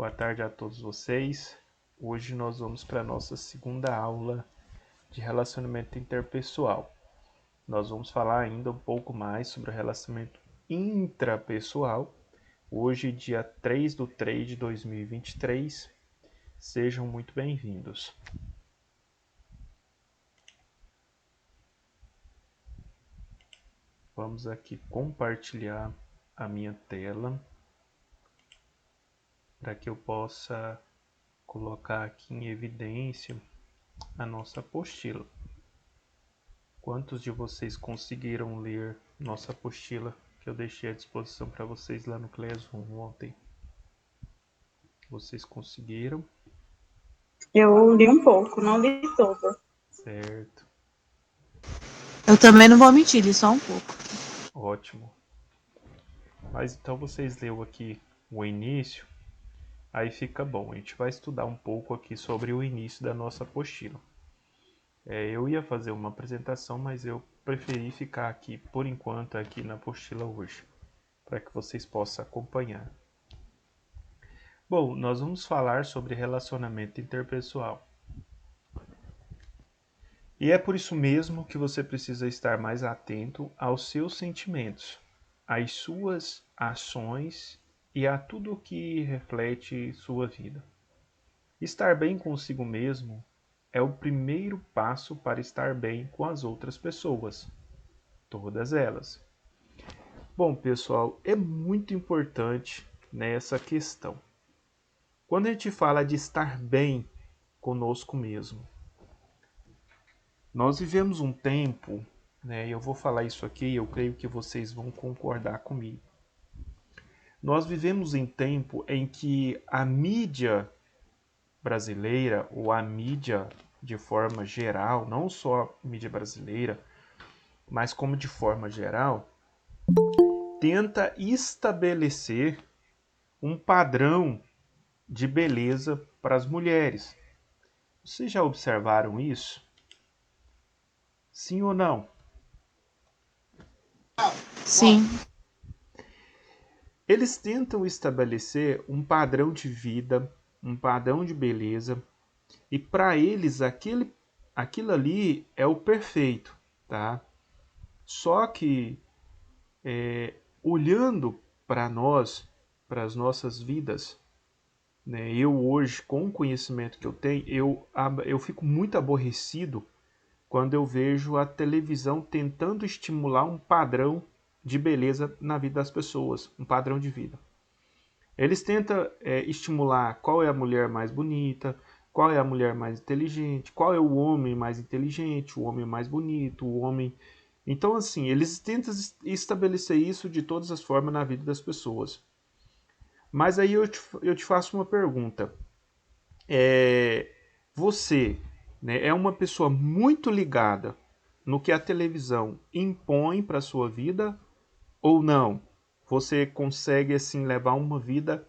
Boa tarde a todos vocês. Hoje nós vamos para a nossa segunda aula de relacionamento interpessoal. Nós vamos falar ainda um pouco mais sobre o relacionamento intrapessoal. Hoje, dia 3/3 de 2023. Sejam muito bem-vindos. Vamos aqui compartilhar a minha tela para que eu possa colocar aqui em evidência a nossa apostila. Quantos de vocês conseguiram ler nossa apostila que eu deixei à disposição para vocês lá no Classroom ontem? Vocês conseguiram? Eu li um pouco, não li toda. Certo. Eu também não vou mentir, li só um pouco. Ótimo. Mas então vocês leu aqui o início, aí fica bom. A gente vai estudar um pouco aqui sobre o início da nossa apostila. Eu ia fazer uma apresentação, mas eu preferi ficar aqui, por enquanto, aqui na apostila hoje, para que vocês possam acompanhar. Bom, nós vamos falar sobre relacionamento interpessoal. E é por isso mesmo que você precisa estar mais atento aos seus sentimentos, às suas ações e a tudo o que reflete sua vida. Estar bem consigo mesmo é o primeiro passo para estar bem com as outras pessoas, todas elas. Bom, pessoal, é muito importante nessa questão. Quando a gente fala de estar bem conosco mesmo, nós vivemos um tempo, eu vou falar isso aqui, eu creio que vocês vão concordar comigo. Nós vivemos em tempo em que a mídia brasileira, ou a mídia de forma geral, não só a mídia brasileira, mas como de forma geral, tenta estabelecer um padrão de beleza para as mulheres. Vocês já observaram isso? Sim ou não? Sim. Eles tentam estabelecer um padrão de vida, um padrão de beleza, e para eles aquilo ali é o perfeito, tá? Só que olhando para nós, para as nossas vidas, eu hoje, com o conhecimento que eu tenho, eu fico muito aborrecido quando eu vejo a televisão tentando estimular um padrão de beleza na vida das pessoas, um padrão de vida. Eles tentam estimular qual é a mulher mais bonita, qual é a mulher mais inteligente, qual é o homem mais inteligente, o homem mais bonito, o homem... Então, assim, eles tentam estabelecer isso de todas as formas na vida das pessoas. Mas aí eu te faço uma pergunta. Você, é uma pessoa muito ligada no que a televisão impõe para a sua vida ou não? Você consegue, assim, levar uma vida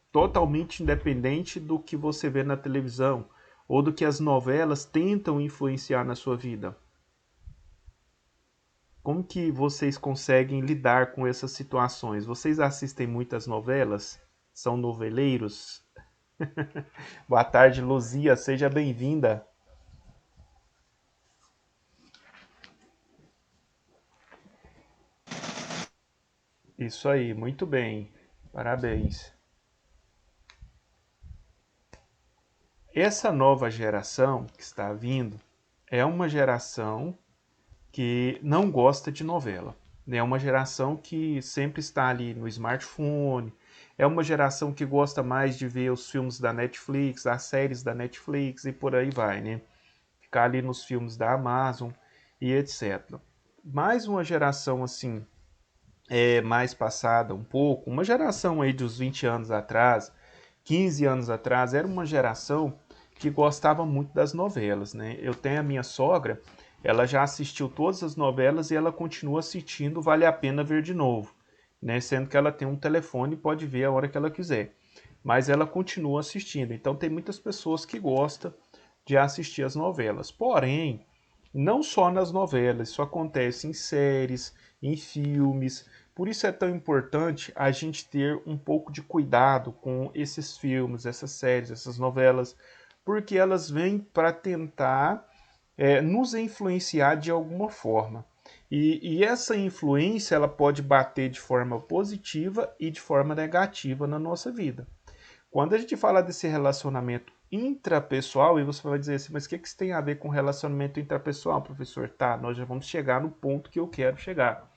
totalmente independente do que você vê na televisão ou do que as novelas tentam influenciar na sua vida? Como que vocês conseguem lidar com essas situações? Vocês assistem muitas novelas? São noveleiros? Boa tarde, Luzia, seja bem-vinda. Isso aí, muito bem. Parabéns. Essa nova geração que está vindo é uma geração que não gosta de novela. É uma geração que sempre está ali no smartphone. É uma geração que gosta mais de ver os filmes da Netflix, as séries da Netflix e por aí vai, né? Ficar ali nos filmes da Amazon e etc. Mais uma geração assim, mais passada um pouco, uma geração aí dos 20 anos atrás, 15 anos atrás, era uma geração que gostava muito das novelas, né? Eu tenho a minha sogra, ela já assistiu todas as novelas e ela continua assistindo, vale a pena ver de novo, né? Sendo que ela tem um telefone e pode ver a hora que ela quiser. Mas ela continua assistindo. Então tem muitas pessoas que gostam de assistir as novelas. Porém, não só nas novelas, isso acontece em séries, em filmes. Por isso é tão importante a gente ter um pouco de cuidado com esses filmes, essas séries, essas novelas, porque elas vêm para tentar nos influenciar de alguma forma. E essa influência ela pode bater de forma positiva e de forma negativa na nossa vida. Quando a gente fala desse relacionamento intrapessoal, e você vai dizer assim, mas o que isso tem a ver com relacionamento intrapessoal, professor? Tá, nós já vamos chegar no ponto que eu quero chegar.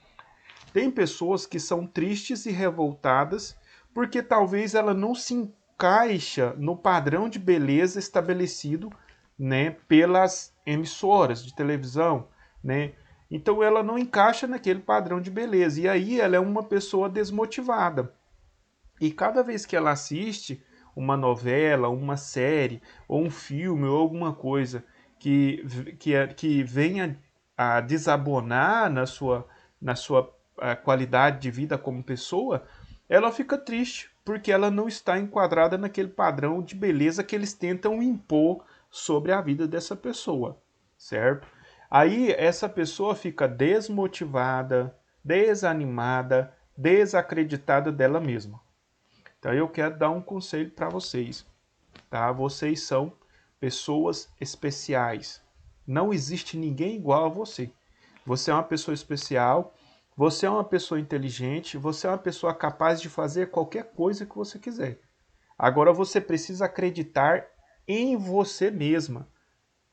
Tem pessoas que são tristes e revoltadas porque talvez ela não se encaixa no padrão de beleza estabelecido, né, pelas emissoras de televisão, né? Então ela não encaixa naquele padrão de beleza e aí ela é uma pessoa desmotivada. E cada vez que ela assiste uma novela, uma série, ou um filme, ou alguma coisa que venha a desabonar na sua qualidade de vida como pessoa, ela fica triste, porque ela não está enquadrada naquele padrão de beleza que eles tentam impor sobre a vida dessa pessoa, certo? Aí essa pessoa fica desmotivada, desanimada, desacreditada dela mesma. Então eu quero dar um conselho para vocês, tá? Vocês são pessoas especiais. Não existe ninguém igual a você. Você é uma pessoa especial, você é uma pessoa inteligente, você é uma pessoa capaz de fazer qualquer coisa que você quiser. Agora você precisa acreditar em você mesma.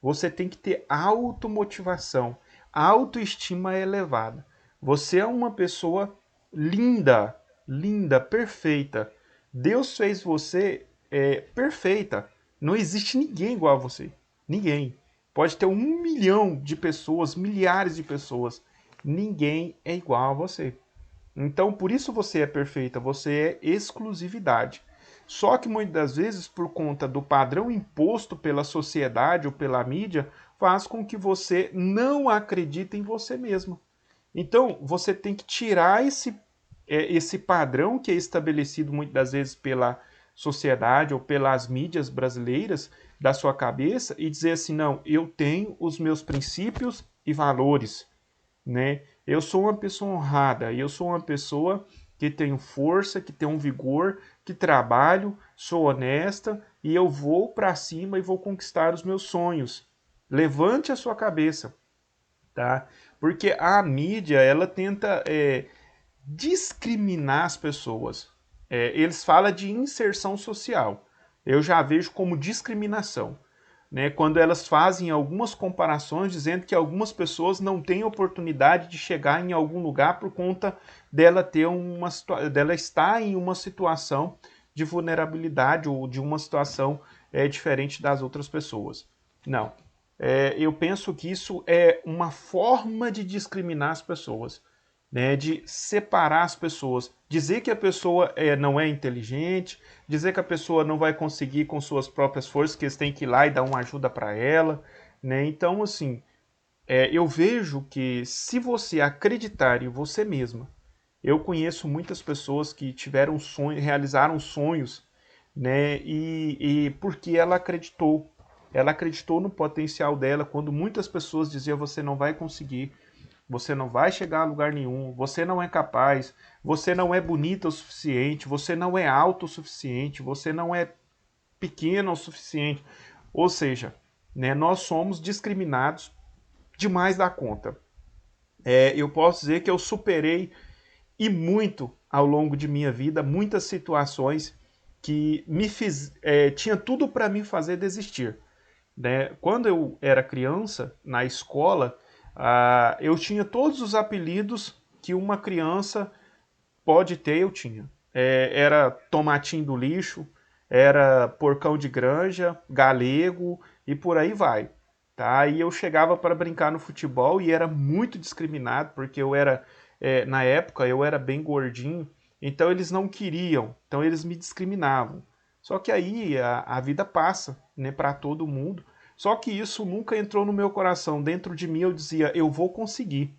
Você tem que ter automotivação, autoestima elevada. Você é uma pessoa linda, linda, perfeita. Deus fez você perfeita. Não existe ninguém igual a você. Ninguém. Pode ter 1 milhão de pessoas, milhares de pessoas. Ninguém é igual a você. Então, por isso você é perfeita, você é exclusividade. Só que muitas das vezes, por conta do padrão imposto pela sociedade ou pela mídia, faz com que você não acredite em você mesmo. Então, você tem que tirar esse padrão que é estabelecido muitas das vezes pela sociedade ou pelas mídias brasileiras da sua cabeça e dizer assim: não, eu tenho os meus princípios e valores, né? Eu sou uma pessoa honrada, eu sou uma pessoa que tenho força, que tenho um vigor, que trabalho, sou honesta e eu vou para cima e vou conquistar os meus sonhos. Levante a sua cabeça, tá? Porque a mídia, ela tenta discriminar as pessoas. Eles falam de inserção social. Eu já vejo como discriminação, né, quando elas fazem algumas comparações dizendo que algumas pessoas não têm oportunidade de chegar em algum lugar por conta dela estar em uma situação de vulnerabilidade ou de uma situação diferente das outras pessoas. Não. Eu penso que isso é uma forma de discriminar as pessoas, né, de separar as pessoas, dizer que a pessoa não é inteligente, dizer que a pessoa não vai conseguir com suas próprias forças, que eles têm que ir lá e dar uma ajuda para ela, né? Então, assim, eu vejo que se você acreditar em você mesma, eu conheço muitas pessoas que tiveram sonhos, realizaram sonhos, né? E porque ela acreditou no potencial dela, quando muitas pessoas diziam você não vai conseguir, você não vai chegar a lugar nenhum, você não é capaz, você não é bonita o suficiente, você não é alto o suficiente, você não é pequeno o suficiente. Ou seja, né, nós somos discriminados demais da conta. Eu posso dizer que eu superei e muito ao longo de minha vida, muitas situações que tinha tudo para me fazer desistir, né? Quando eu era criança, na escola, eu tinha todos os apelidos que uma criança pode ter, eu tinha. Era tomatinho do lixo, era porcão de granja, galego e por aí vai. Tá? E eu chegava para brincar no futebol e era muito discriminado, porque na época, eu era bem gordinho, então eles não queriam, então eles me discriminavam. Só que aí a vida passa, né, para todo mundo. Só que isso nunca entrou no meu coração. Dentro de mim eu dizia, eu vou conseguir,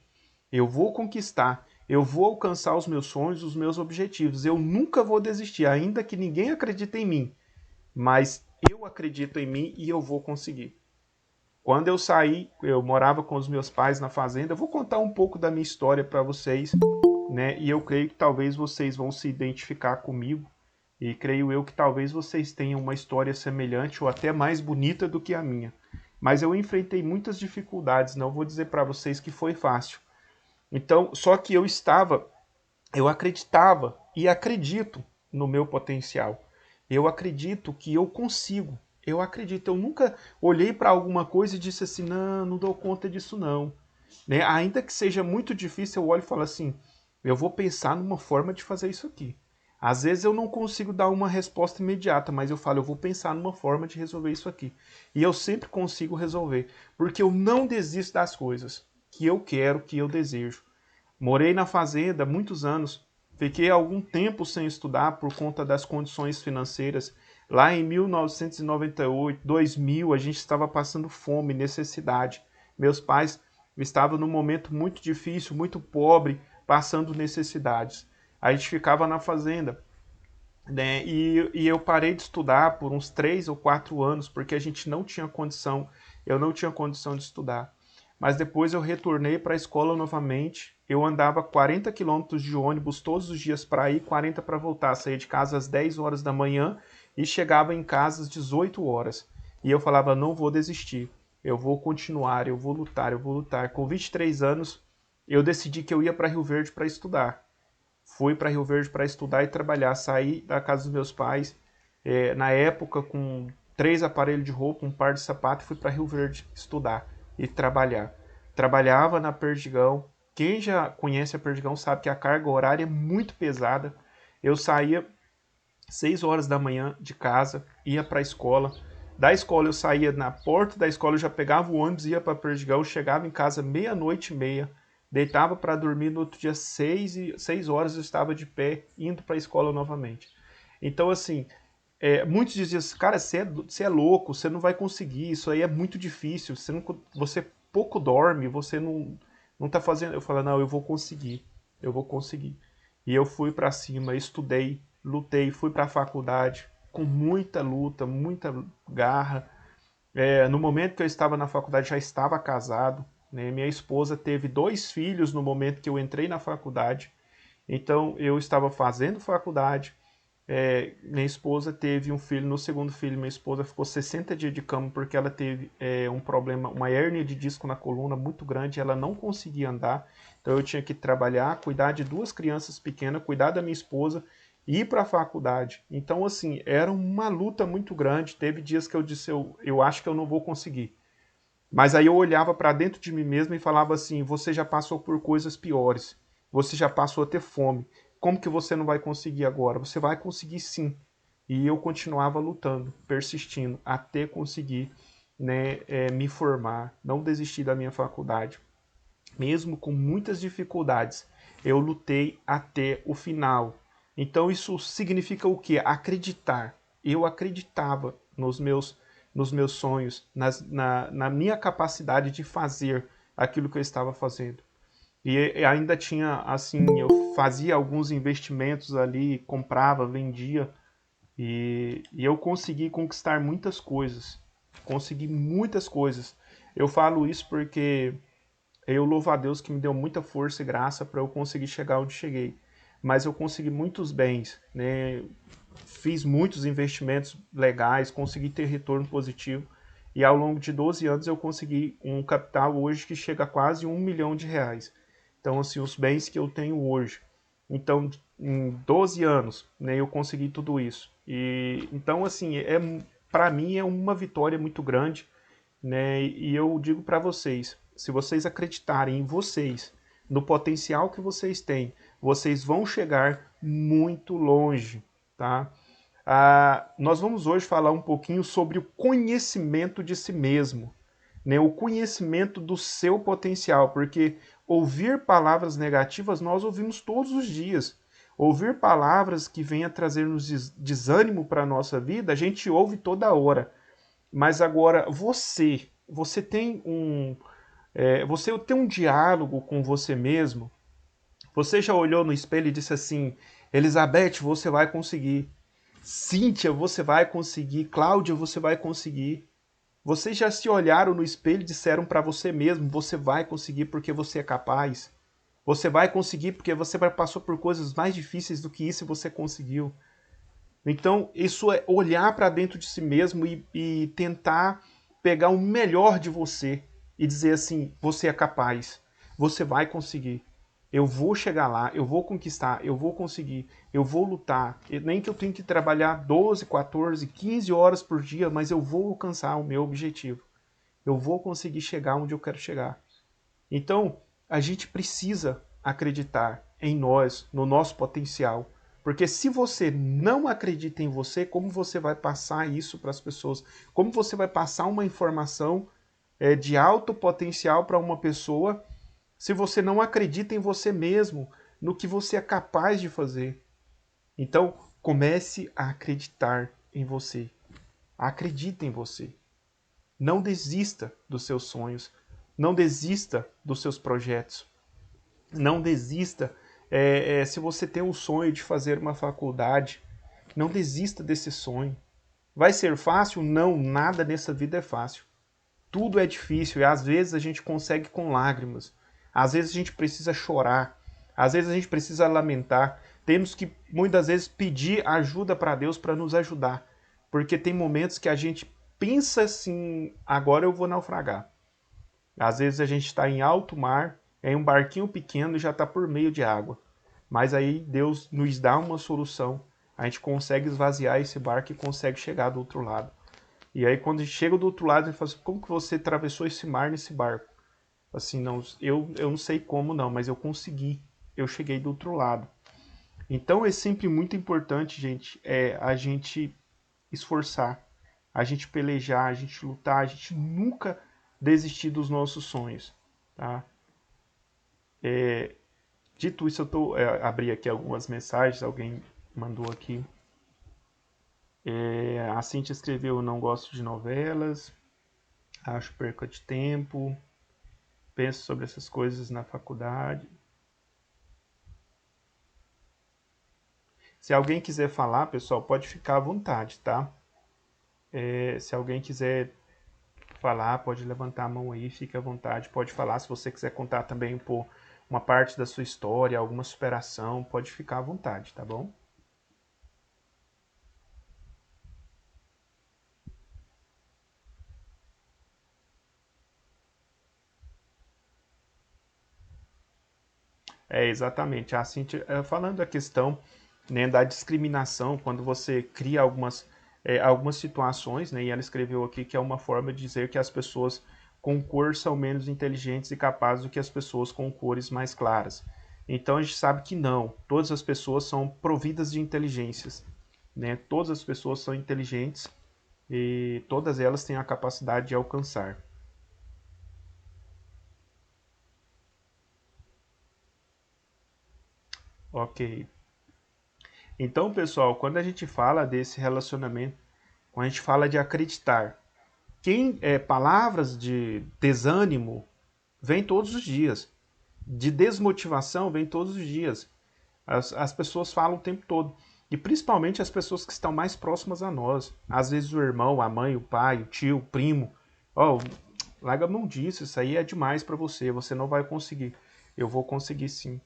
eu vou conquistar, eu vou alcançar os meus sonhos, os meus objetivos. Eu nunca vou desistir, ainda que ninguém acredite em mim. Mas eu acredito em mim e eu vou conseguir. Quando eu saí, eu morava com os meus pais na fazenda. Eu vou contar um pouco da minha história para vocês, né? E eu creio que talvez vocês vão se identificar comigo, e creio eu que talvez vocês tenham uma história semelhante ou até mais bonita do que a minha. Mas eu enfrentei muitas dificuldades, não vou dizer para vocês que foi fácil. Então, só que eu acreditava e acredito no meu potencial. Eu acredito que eu consigo. Eu acredito. Eu nunca olhei para alguma coisa e disse assim, não, não dou conta disso não. Né? Ainda que seja muito difícil, eu olho e falo assim, eu vou pensar numa forma de fazer isso aqui. Às vezes eu não consigo dar uma resposta imediata, mas eu falo, eu vou pensar numa forma de resolver isso aqui. E eu sempre consigo resolver, porque eu não desisto das coisas que eu quero, que eu desejo. Morei na fazenda muitos anos, fiquei algum tempo sem estudar por conta das condições financeiras. Lá em 1998, 2000, a gente estava passando fome, necessidade. Meus pais estavam num momento muito difícil, muito pobre, passando necessidades. A gente ficava na fazenda, né? E eu parei de estudar por uns 3 ou 4 anos, porque a gente não tinha condição, eu não tinha condição de estudar. Mas depois eu retornei para a escola novamente. Eu andava 40 quilômetros de ônibus todos os dias para ir, 40 para voltar. Saía de casa às 10 horas da manhã e chegava em casa às 18 horas. E eu falava, não vou desistir, eu vou continuar, eu vou lutar, eu vou lutar. Com 23 anos, eu decidi que eu ia para Rio Verde para estudar. Fui para Rio Verde para estudar e trabalhar. Saí da casa dos meus pais, na época, com 3 aparelhos de roupa, um par de sapato, e fui para Rio Verde estudar e trabalhar. Trabalhava na Perdigão. Quem já conhece a Perdigão sabe que a carga horária é muito pesada. Eu saía 6 horas da manhã de casa, ia para a escola. Da escola eu saía na porta da escola, eu já pegava o ônibus, ia para Perdigão, chegava em casa meia-noite e meia, deitava para dormir. No outro dia 6 horas eu estava de pé, indo para a escola novamente. Então assim, muitos diziam assim, cara, você é louco, você não vai conseguir, isso aí é muito difícil, você pouco dorme, você não tá fazendo. Eu falei, não, eu vou conseguir, eu vou conseguir. E eu fui para cima, estudei, lutei, fui para a faculdade com muita luta, muita garra. No momento que eu estava na faculdade, já estava casado, né? Minha esposa teve 2 filhos no momento que eu entrei na faculdade. Então eu estava fazendo faculdade, minha esposa teve um filho. No segundo filho, minha esposa ficou 60 dias de cama porque ela teve um problema, uma hérnia de disco na coluna muito grande, ela não conseguia andar. Então eu tinha que trabalhar, cuidar de 2 crianças pequenas, cuidar da minha esposa e ir para a faculdade. Então, assim, era uma luta muito grande. Teve dias que eu disse, eu acho que eu não vou conseguir. Mas aí eu olhava para dentro de mim mesmo e falava assim, você já passou por coisas piores, você já passou a ter fome, como que você não vai conseguir agora? Você vai conseguir sim. E eu continuava lutando, persistindo, até conseguir, né, me formar, não desistir da minha faculdade. Mesmo com muitas dificuldades, eu lutei até o final. Então isso significa o quê? Acreditar. Eu acreditava nos meus sonhos, na minha capacidade de fazer aquilo que eu estava fazendo. E ainda tinha, assim, eu fazia alguns investimentos ali, comprava, vendia, e eu consegui conquistar muitas coisas. Consegui muitas coisas. Eu falo isso porque eu louvo a Deus que me deu muita força e graça para eu conseguir chegar onde cheguei. Mas eu consegui muitos bens, né? Fiz muitos investimentos legais, consegui ter retorno positivo. E ao longo de 12 anos eu consegui um capital hoje que chega a quase R$ 1 milhão. Então, assim, os bens que eu tenho hoje. Então, em 12 anos, né, eu consegui tudo isso. E então, assim, para mim é uma vitória muito grande, né? E eu digo para vocês, se vocês acreditarem em vocês, no potencial que vocês têm, vocês vão chegar muito longe, tá? Nós vamos hoje falar um pouquinho sobre o conhecimento de si mesmo, né? O conhecimento do seu potencial, porque ouvir palavras negativas nós ouvimos todos os dias. Ouvir palavras que venham trazer-nos desânimo para a nossa vida, a gente ouve toda hora. Mas agora você tem um diálogo com você mesmo. Você já olhou no espelho e disse assim, Elizabeth, você vai conseguir. Cíntia, você vai conseguir. Cláudia, você vai conseguir. Vocês já se olharam no espelho e disseram para você mesmo, você vai conseguir porque você é capaz. Você vai conseguir porque você passou por coisas mais difíceis do que isso e você conseguiu. Então, isso é olhar para dentro de si mesmo e tentar pegar o melhor de você e dizer assim: você é capaz, você vai conseguir. Eu vou chegar lá, eu vou conquistar, eu vou conseguir, eu vou lutar. Nem que eu tenha que trabalhar 12, 14, 15 horas por dia, mas eu vou alcançar o meu objetivo. Eu vou conseguir chegar onde eu quero chegar. Então, a gente precisa acreditar em nós, no nosso potencial. Porque se você não acredita em você, como você vai passar isso para as pessoas? Como você vai passar uma informação de alto potencial para uma pessoa se você não acredita em você mesmo, no que você é capaz de fazer? Então, comece a acreditar em você. Acredite em você. Não desista dos seus sonhos. Não desista dos seus projetos. Não desista. Se você tem um sonho de fazer uma faculdade, não desista desse sonho. Vai ser fácil? Não, nada nessa vida é fácil. Tudo é difícil e às vezes a gente consegue com lágrimas. Às vezes a gente precisa chorar. Às vezes a gente precisa lamentar. Temos que muitas vezes pedir ajuda para Deus para nos ajudar. Porque tem momentos que a gente pensa assim: agora eu vou naufragar. Às vezes a gente está em alto mar, em um barquinho pequeno e já está por meio de água. Mas aí Deus nos dá uma solução. A gente consegue esvaziar esse barco e consegue chegar do outro lado. E aí quando a gente chega do outro lado, a gente fala assim: como que você atravessou esse mar nesse barco? Assim, não, eu não sei como não, mas eu consegui. Eu cheguei do outro lado. Então é sempre muito importante, gente, a gente esforçar, a gente pelejar, a gente lutar, a gente nunca desistir dos nossos sonhos, tá? Dito isso, abri aqui algumas mensagens, alguém mandou aqui. A Cintia escreveu: eu não gosto de novelas, acho perca de tempo, penso sobre essas coisas na faculdade. Se alguém quiser falar, pessoal, pode ficar à vontade, tá? Se alguém quiser falar, pode levantar a mão aí, fique à vontade, pode falar. Se você quiser contar também uma parte da sua história, alguma superação, pode ficar à vontade, tá bom? Exatamente. A Cintia, falando da questão, né, da discriminação, quando você cria algumas situações, né, e ela escreveu aqui que é uma forma de dizer que as pessoas com cor são menos inteligentes e capazes do que as pessoas com cores mais claras. Então a gente sabe que não, todas as pessoas são providas de inteligências, né? Todas as pessoas são inteligentes e todas elas têm a capacidade de alcançar. Ok. Então, pessoal, quando a gente fala desse relacionamento, quando a gente fala de acreditar, palavras de desânimo vem todos os dias, de desmotivação vem todos os dias. As pessoas falam o tempo todo. E principalmente as pessoas que estão mais próximas a nós. Às vezes o irmão, a mãe, o pai, o tio, o primo. Ó, larga a mão disso, isso aí é demais para você, você não vai conseguir. Eu vou conseguir sim.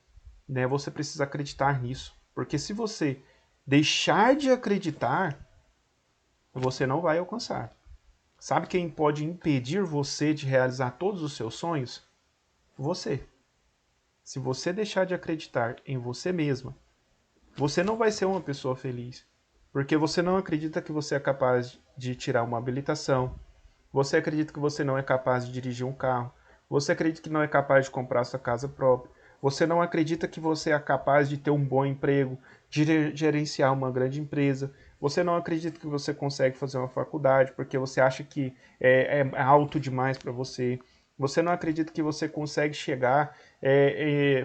Né? Você precisa acreditar nisso. Porque se você deixar de acreditar, você não vai alcançar. Sabe quem pode impedir você de realizar todos os seus sonhos? Você. Se você deixar de acreditar em você mesma, você não vai ser uma pessoa feliz. Porque você não acredita que você é capaz de tirar uma habilitação. Você acredita que você não é capaz de dirigir um carro. Você acredita que não é capaz de comprar sua casa própria. Você não acredita que você é capaz de ter um bom emprego, de gerenciar uma grande empresa. Você não acredita que você consegue fazer uma faculdade porque você acha que é alto demais para você. Você não acredita que você consegue chegar,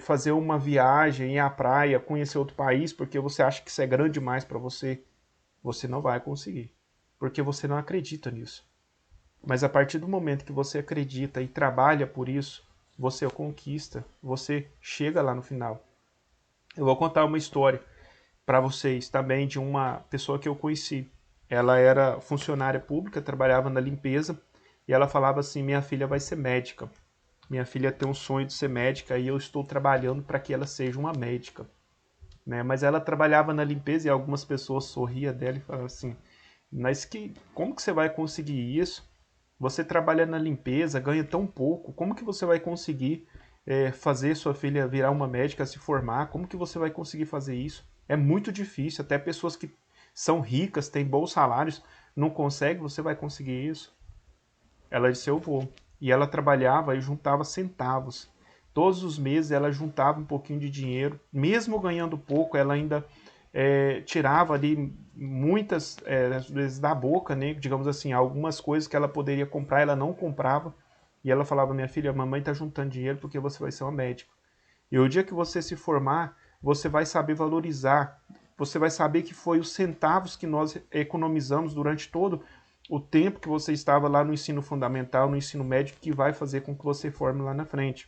fazer uma viagem, ir à praia, conhecer outro país porque você acha que isso é grande demais para você. Você não vai conseguir, porque você não acredita nisso. Mas a partir do momento que você acredita e trabalha por isso, você o conquista, você chega lá no final. Eu vou contar uma história para vocês também de uma pessoa que eu conheci. Ela era funcionária pública, trabalhava na limpeza e ela falava assim: minha filha vai ser médica. minha filha tem um sonho de ser médica e eu estou trabalhando para que ela seja uma médica, né? Mas ela trabalhava na limpeza e algumas pessoas sorriam dela e falavam assim, mas como que você vai conseguir isso? Você trabalha na limpeza, ganha tão pouco, como que você vai conseguir fazer sua filha virar uma médica, se formar? Como que você vai conseguir fazer isso? É muito difícil, até pessoas que são ricas, têm bons salários, não conseguem, você vai conseguir isso? Ela disse, eu vou. E ela trabalhava e juntava centavos. Todos os meses ela juntava um pouquinho de dinheiro, mesmo ganhando pouco, ela ainda tirava ali muitas, às vezes da boca, né? Digamos assim, algumas coisas que ela poderia comprar, ela não comprava. E ela falava, minha filha, a mamãe está juntando dinheiro porque você vai ser uma médica. E o dia que você se formar, você vai saber valorizar. Você vai saber que foi os centavos que nós economizamos durante todo o tempo que você estava lá no ensino fundamental, no ensino médio, que vai fazer com que você forme lá na frente.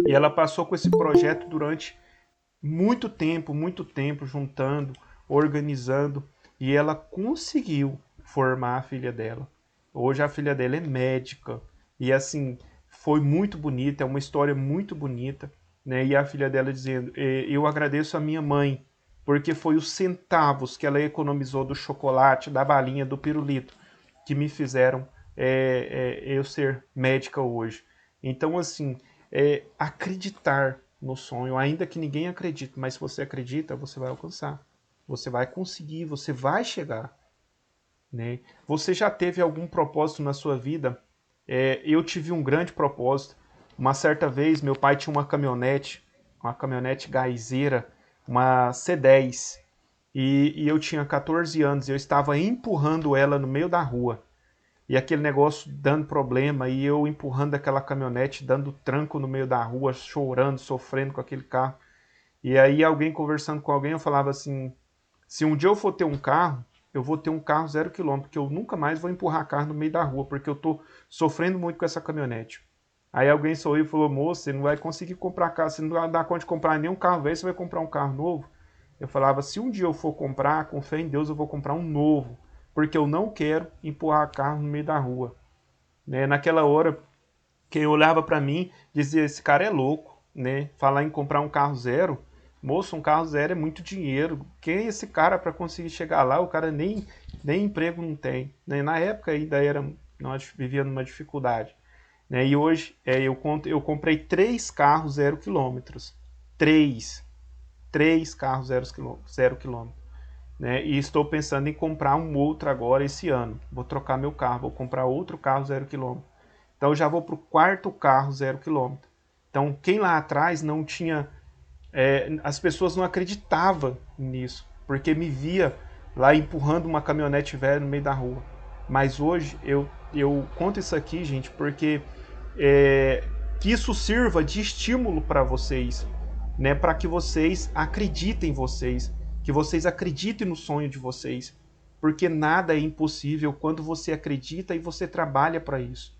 E ela passou com esse projeto durante muito tempo, juntando, organizando, e ela conseguiu formar a filha dela. Hoje a filha dela é médica, e assim, foi muito bonita, é uma história muito bonita, né? E a filha dela dizendo, eu agradeço a minha mãe, porque foi os centavos que ela economizou do chocolate, da balinha, do pirulito, que me fizeram eu ser médica hoje. Então, assim, acreditar no sonho, ainda que ninguém acredite, mas se você acredita, você vai alcançar. Você vai conseguir, você vai chegar. Né? Você já teve algum propósito na sua vida? Eu tive um grande propósito. Uma certa vez, meu pai tinha uma caminhonete gaizeira, uma C10, e eu tinha 14 anos, e eu estava empurrando ela no meio da rua. E aquele negócio dando problema, e eu empurrando aquela caminhonete, dando tranco no meio da rua, chorando, sofrendo com aquele carro. E aí alguém conversando com alguém, eu falava assim, se um dia eu for ter um carro, eu vou ter um carro 0 km, porque eu nunca mais vou empurrar carro no meio da rua, porque eu tô sofrendo muito com essa caminhonete. Aí alguém sorriu e falou, moço, você não vai conseguir comprar carro, você não vai dar conta de comprar nenhum carro velho, você vai comprar um carro novo. Eu falava, se um dia eu for comprar, com fé em Deus, eu vou comprar um novo, porque eu não quero empurrar carro no meio da rua. Né? Naquela hora, quem olhava para mim dizia, esse cara é louco, né? Falar em comprar um carro zero, moço, um carro zero é muito dinheiro. Quem é esse cara para conseguir chegar lá? O cara nem emprego não tem. Né? Na época ainda nós vivia numa dificuldade. Né? E hoje eu comprei 3 carros 0 km. Três. 3 carros 0 km. Né? E estou pensando em comprar um outro agora esse ano. Vou trocar meu carro, vou comprar outro carro 0 km. Então eu já vou para o quarto carro 0 km. Então quem lá atrás não tinha, as pessoas não acreditavam nisso, porque me via lá empurrando uma caminhonete velha no meio da rua. Mas hoje eu conto isso aqui, gente, porque que isso sirva de estímulo para vocês, né? Para que vocês acreditem em vocês, que vocês acreditem no sonho de vocês, porque nada é impossível quando você acredita e você trabalha para isso.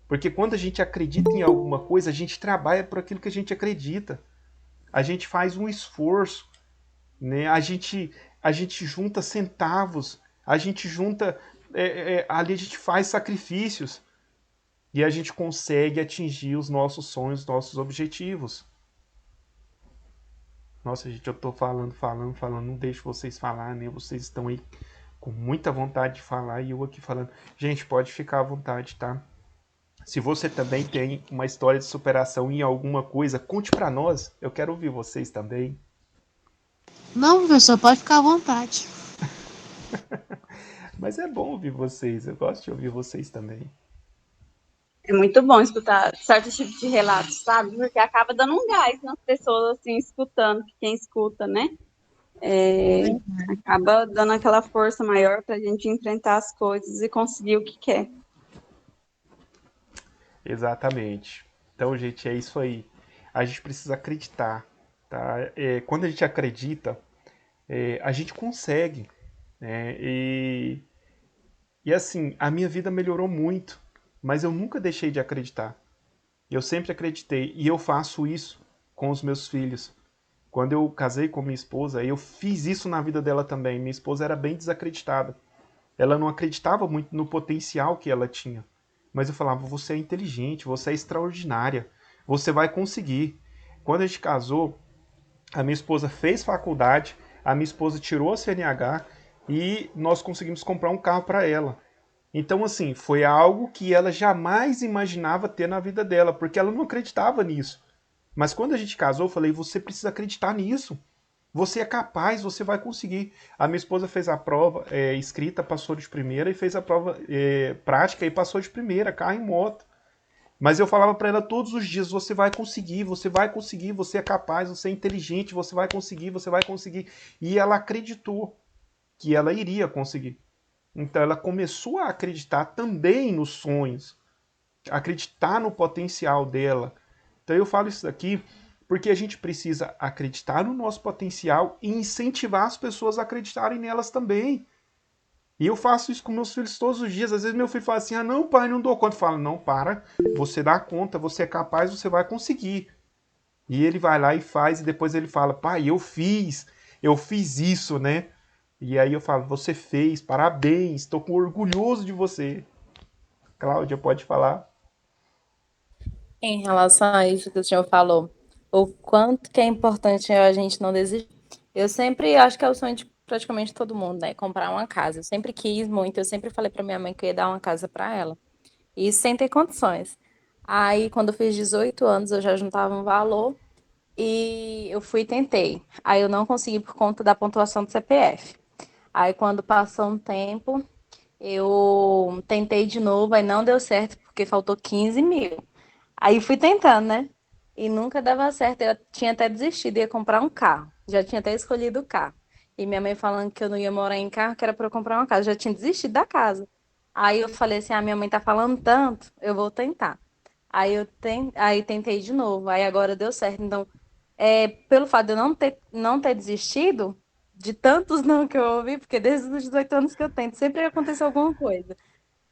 Porque quando a gente acredita em alguma coisa, a gente trabalha por aquilo que a gente acredita. A gente faz um esforço, né? A gente junta centavos, a gente junta, ali a gente faz sacrifícios e a gente consegue atingir os nossos sonhos, os nossos objetivos. Nossa, gente, eu tô falando, não deixo vocês falar, né? Vocês estão aí com muita vontade de falar e eu aqui falando. Gente, pode ficar à vontade, tá? Se você também tem uma história de superação em alguma coisa, conte pra nós. Eu quero ouvir vocês também. Não, professor, pode ficar à vontade. Mas é bom ouvir vocês. Eu gosto de ouvir vocês também. É muito bom escutar certos tipos de relatos, sabe? Porque acaba dando um gás nas pessoas, assim, escutando, que quem escuta, né? Acaba dando aquela força maior pra gente enfrentar as coisas e conseguir o que quer. Exatamente. Então, gente, é isso aí. A gente precisa acreditar, tá? Quando a gente acredita, a gente consegue, né? E assim, a minha vida melhorou muito, mas eu nunca deixei de acreditar. Eu sempre acreditei e eu faço isso com os meus filhos. Quando eu casei com minha esposa, eu fiz isso na vida dela também. Minha esposa era bem desacreditada. Ela não acreditava muito no potencial que ela tinha. Mas eu falava, você é inteligente, você é extraordinária, você vai conseguir. Quando a gente casou, a minha esposa fez faculdade, a minha esposa tirou a CNH e nós conseguimos comprar um carro para ela. Então, assim, foi algo que ela jamais imaginava ter na vida dela, porque ela não acreditava nisso. Mas quando a gente casou, eu falei: você precisa acreditar nisso. Você é capaz, você vai conseguir. A minha esposa fez a prova escrita, passou de primeira, e fez a prova prática e passou de primeira, carro e moto. Mas eu falava para ela todos os dias: você vai conseguir, você vai conseguir, você é capaz, você é inteligente, você vai conseguir, você vai conseguir. E ela acreditou que ela iria conseguir. Então ela começou a acreditar também nos sonhos, acreditar no potencial dela. Então eu falo isso aqui porque a gente precisa acreditar no nosso potencial e incentivar as pessoas a acreditarem nelas também. E eu faço isso com meus filhos todos os dias. Às vezes meu filho fala assim: ah, não, pai, não dou conta. Eu falo: não, para, você dá conta, você é capaz, você vai conseguir. E ele vai lá e faz, e depois ele fala: pai, eu fiz isso, né? E aí eu falo: você fez, parabéns, estou orgulhoso de você. Cláudia, pode falar. Em relação a isso que o senhor falou, o quanto que é importante a gente não desistir. Eu sempre acho que é o sonho de praticamente todo mundo, né? Comprar uma casa. Eu sempre quis muito, eu sempre falei para minha mãe que eu ia dar uma casa para ela. E sem ter condições. Aí, quando eu fiz 18 anos, eu já juntava um valor e eu fui e tentei. Aí eu não consegui por conta da pontuação do CPF. Aí, quando passou um tempo, eu tentei de novo, aí não deu certo porque faltou 15 mil. Aí fui tentando, né? E nunca dava certo. Eu tinha até desistido, ia comprar um carro. Já tinha até escolhido o carro. E minha mãe falando que eu não ia morar em carro, que era para eu comprar uma casa. Eu já tinha desistido da casa. Aí eu falei assim: ah, minha mãe tá falando tanto, eu vou tentar. Aí tentei de novo. Aí agora deu certo. Então, pelo fato de eu não ter desistido de tantos não que eu ouvi, porque desde os 18 anos que eu tento, sempre aconteceu alguma coisa.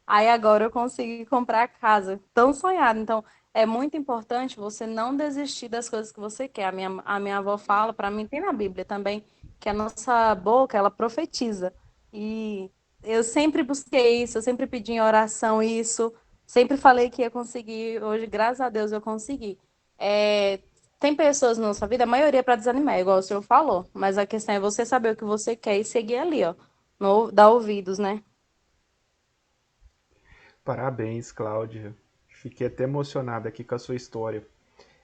Aí agora eu consegui comprar a casa tão sonhada. Então, é muito importante você não desistir das coisas que você quer. A minha avó fala, para mim tem na Bíblia também, que a nossa boca, ela profetiza. E eu sempre busquei isso, eu sempre pedi em oração isso, sempre falei que ia conseguir. Hoje, graças a Deus, eu consegui. É, tem pessoas na nossa vida, a maioria é para desanimar, igual o senhor falou, mas a questão é você saber o que você quer e seguir ali, ó, dar ouvidos, né? Parabéns, Cláudia. Fiquei até emocionado aqui com a sua história.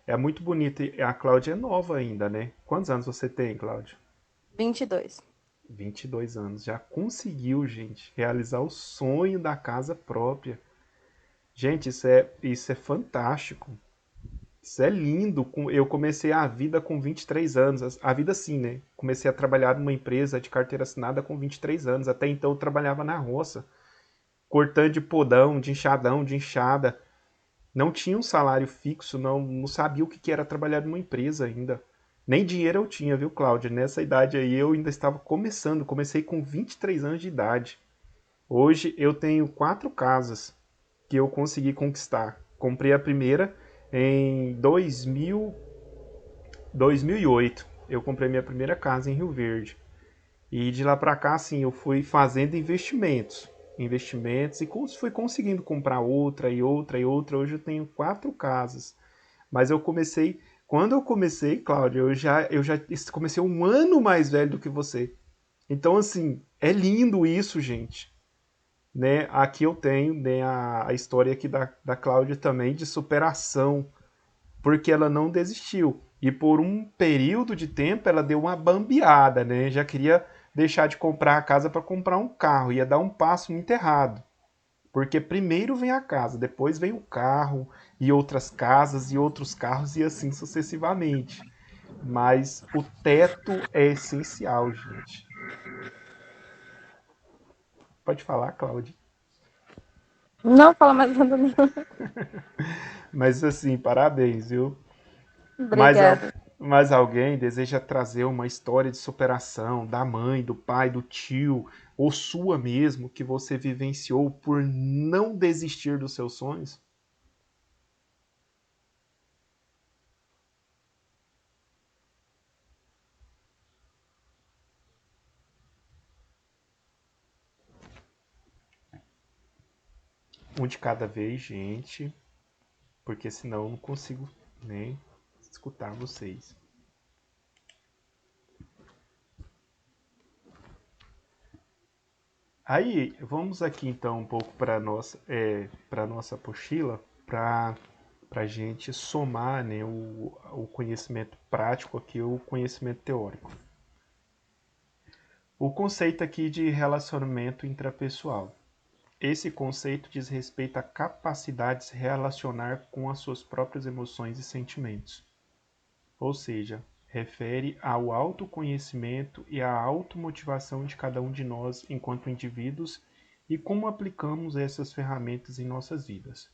É muito bonita. E a Cláudia é nova ainda, né? Quantos anos você tem, Cláudia? 22. 22 anos. Já conseguiu, gente, realizar o sonho da casa própria. Gente, isso é fantástico. Isso é lindo. Eu comecei a vida com 23 anos. A vida sim, né? Comecei a trabalhar numa empresa de carteira assinada com 23 anos. Até então eu trabalhava na roça, cortando de podão, de enxadão, de enxada. Não tinha um salário fixo, não sabia o que era trabalhar numa empresa ainda. Nem dinheiro eu tinha, viu, Cláudia? Nessa idade aí eu ainda estava começando, comecei com 23 anos de idade. Hoje eu tenho 4 casas que eu consegui conquistar. Comprei a primeira em 2008. Eu comprei minha primeira casa em Rio Verde. E de lá para cá, assim, eu fui fazendo investimentos e fui conseguindo comprar outra e outra e outra. Hoje eu tenho 4 casas. Mas quando eu comecei, Cláudia, eu já comecei um ano mais velho do que você. Então, assim, é lindo isso, gente. Né? Aqui eu tenho, né, a história aqui da Cláudia também de superação, porque ela não desistiu. E por um período de tempo ela deu uma bambeada, né? Já queria deixar de comprar a casa para comprar um carro, ia dar um passo muito errado. Porque primeiro vem a casa, depois vem o carro, e outras casas, e outros carros, e assim sucessivamente. Mas o teto é essencial, gente. Pode falar, Cláudia. Não fala mais nada, não. Mas assim, parabéns, viu? Mais, Obrigada. mais alguém deseja trazer uma história de superação da mãe, do pai, do tio, ou sua mesmo, que você vivenciou por não desistir dos seus sonhos? Um de cada vez, gente, porque senão eu não consigo nem escutar vocês. Aí, vamos aqui então um pouco para nossa apostila, para a gente somar, né, o conhecimento prático aqui, o conhecimento teórico. O conceito aqui de relacionamento intrapessoal. Esse conceito diz respeito à capacidade de se relacionar com as suas próprias emoções e sentimentos. Ou seja, refere ao autoconhecimento e à automotivação de cada um de nós enquanto indivíduos e como aplicamos essas ferramentas em nossas vidas.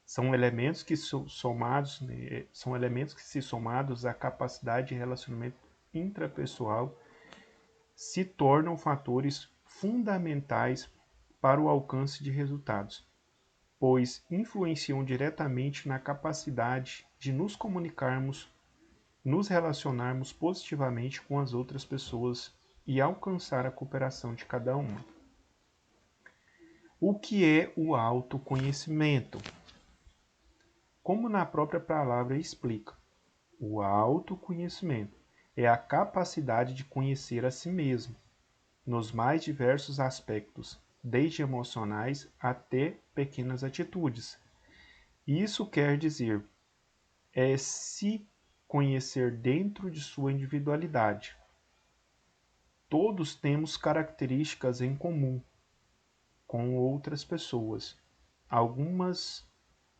São elementos que se somados à capacidade de relacionamento intrapessoal se tornam fatores fundamentais para o alcance de resultados, pois influenciam diretamente na capacidade de nos comunicarmos, nos relacionarmos positivamente com as outras pessoas e alcançar a cooperação de cada uma. O que é o autoconhecimento? Como na própria palavra explica, o autoconhecimento é a capacidade de conhecer a si mesmo, nos mais diversos aspectos, desde emocionais até pequenas atitudes. Isso quer dizer, se conhecer dentro de sua individualidade. Todos temos características em comum com outras pessoas, algumas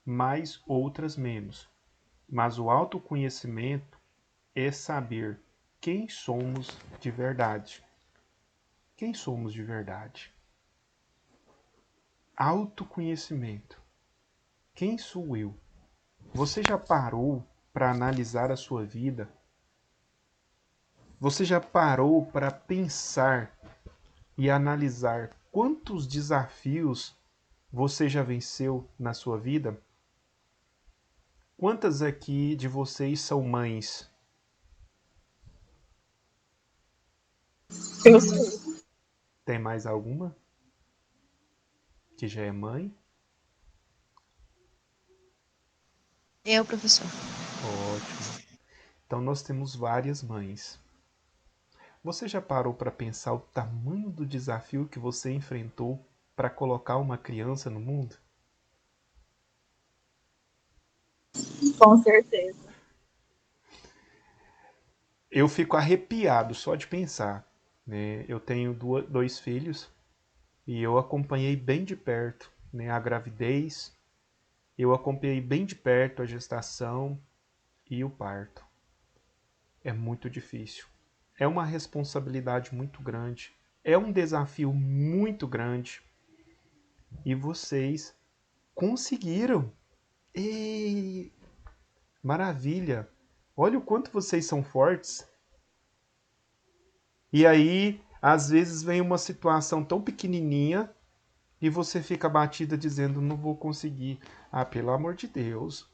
mais, outras menos. Mas o autoconhecimento é saber quem somos de verdade. Quem somos de verdade? Autoconhecimento. Quem sou eu? Você já parou para analisar a sua vida? Você já parou para pensar e analisar quantos desafios você já venceu na sua vida? Quantas aqui de vocês são mães? Eu sou. Tem mais alguma que já é mãe? Eu, professor. Ótimo. Então nós temos várias mães. Você já parou para pensar o tamanho do desafio que você enfrentou para colocar uma criança no mundo? Com certeza. Eu fico arrepiado só de pensar, né? Eu tenho dois filhos e eu acompanhei bem de perto, né, a gravidez, eu acompanhei bem de perto a gestação e o parto. É muito difícil. É uma responsabilidade muito grande. É um desafio muito grande. E vocês conseguiram. E maravilha! Olha o quanto vocês são fortes. E aí, às vezes vem uma situação tão pequenininha e você fica abatida dizendo, não vou conseguir. Ah, pelo amor de Deus.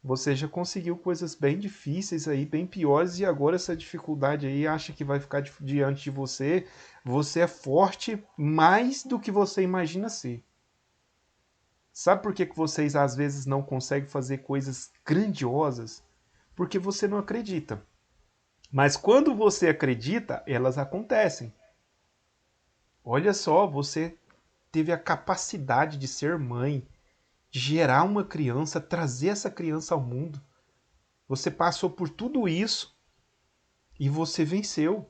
Você já conseguiu coisas bem difíceis aí, bem piores, e agora essa dificuldade aí acha que vai ficar diante de você. Você é forte mais do que você imagina ser. Sabe por que vocês às vezes não conseguem fazer coisas grandiosas? Porque você não acredita. Mas quando você acredita, elas acontecem. Olha só, você teve a capacidade de ser mãe, de gerar uma criança, trazer essa criança ao mundo. Você passou por tudo isso e você venceu.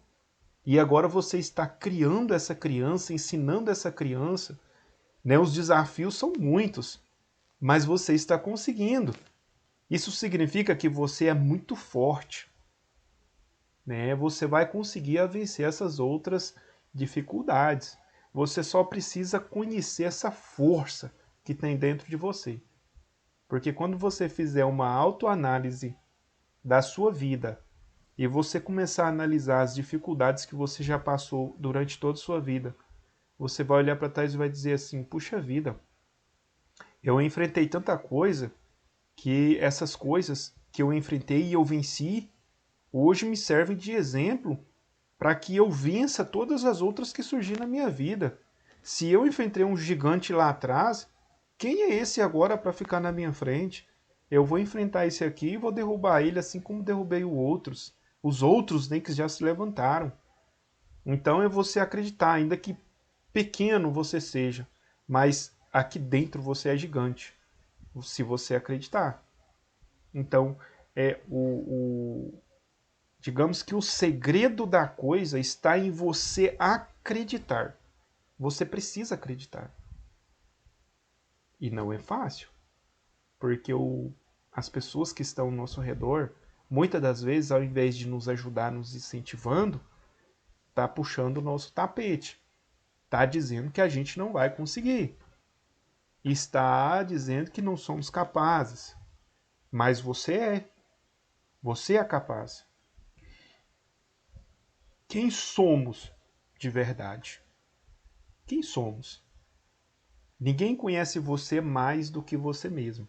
E agora você está criando essa criança, ensinando essa criança. Né? Os desafios são muitos, mas você está conseguindo. Isso significa que você é muito forte. Né? Você vai conseguir vencer essas outras dificuldades. Você só precisa conhecer essa força que tem dentro de você. Porque quando você fizer uma autoanálise da sua vida e você começar a analisar as dificuldades que você já passou durante toda a sua vida, você vai olhar para trás e vai dizer assim, puxa vida, eu enfrentei tanta coisa que essas coisas que eu enfrentei e eu venci, hoje me servem de exemplo para que eu vença todas as outras que surgiram na minha vida. Se eu enfrentei um gigante lá atrás, Quem é esse agora para ficar na minha frente? Eu vou enfrentar esse aqui e vou derrubar ele assim como derrubei os outros. Os outros nem que já se levantaram. Então é você acreditar, ainda que pequeno você seja, mas aqui dentro você é gigante, se você acreditar. Então, digamos que o segredo da coisa está em você acreditar. Você precisa acreditar. E não é fácil, porque as pessoas que estão ao nosso redor, muitas das vezes, ao invés de nos ajudar, nos incentivando, tá puxando o nosso tapete. Está dizendo que a gente não vai conseguir. Está dizendo que não somos capazes. Mas você é. Você é capaz. Quem somos de verdade? Quem somos? Ninguém conhece você mais do que você mesmo.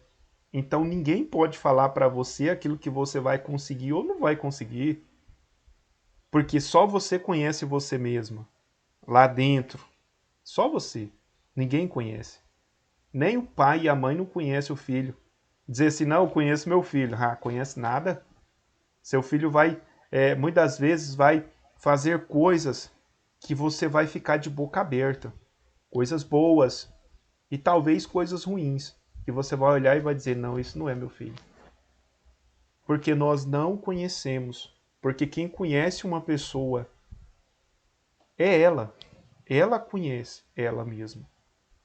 Então ninguém pode falar para você aquilo que você vai conseguir ou não vai conseguir. Porque só você conhece você mesmo. Lá dentro. Só você. Ninguém conhece. Nem o pai e a mãe não conhecem o filho. Dizer assim, não, eu conheço meu filho. Ah, conhece nada. Seu filho vai, muitas vezes, vai fazer coisas que você vai ficar de boca aberta. Coisas boas e talvez coisas ruins. Que você vai olhar e vai dizer, não, isso não é meu filho. Porque nós não conhecemos. Porque quem conhece uma pessoa é ela. Ela conhece ela mesma.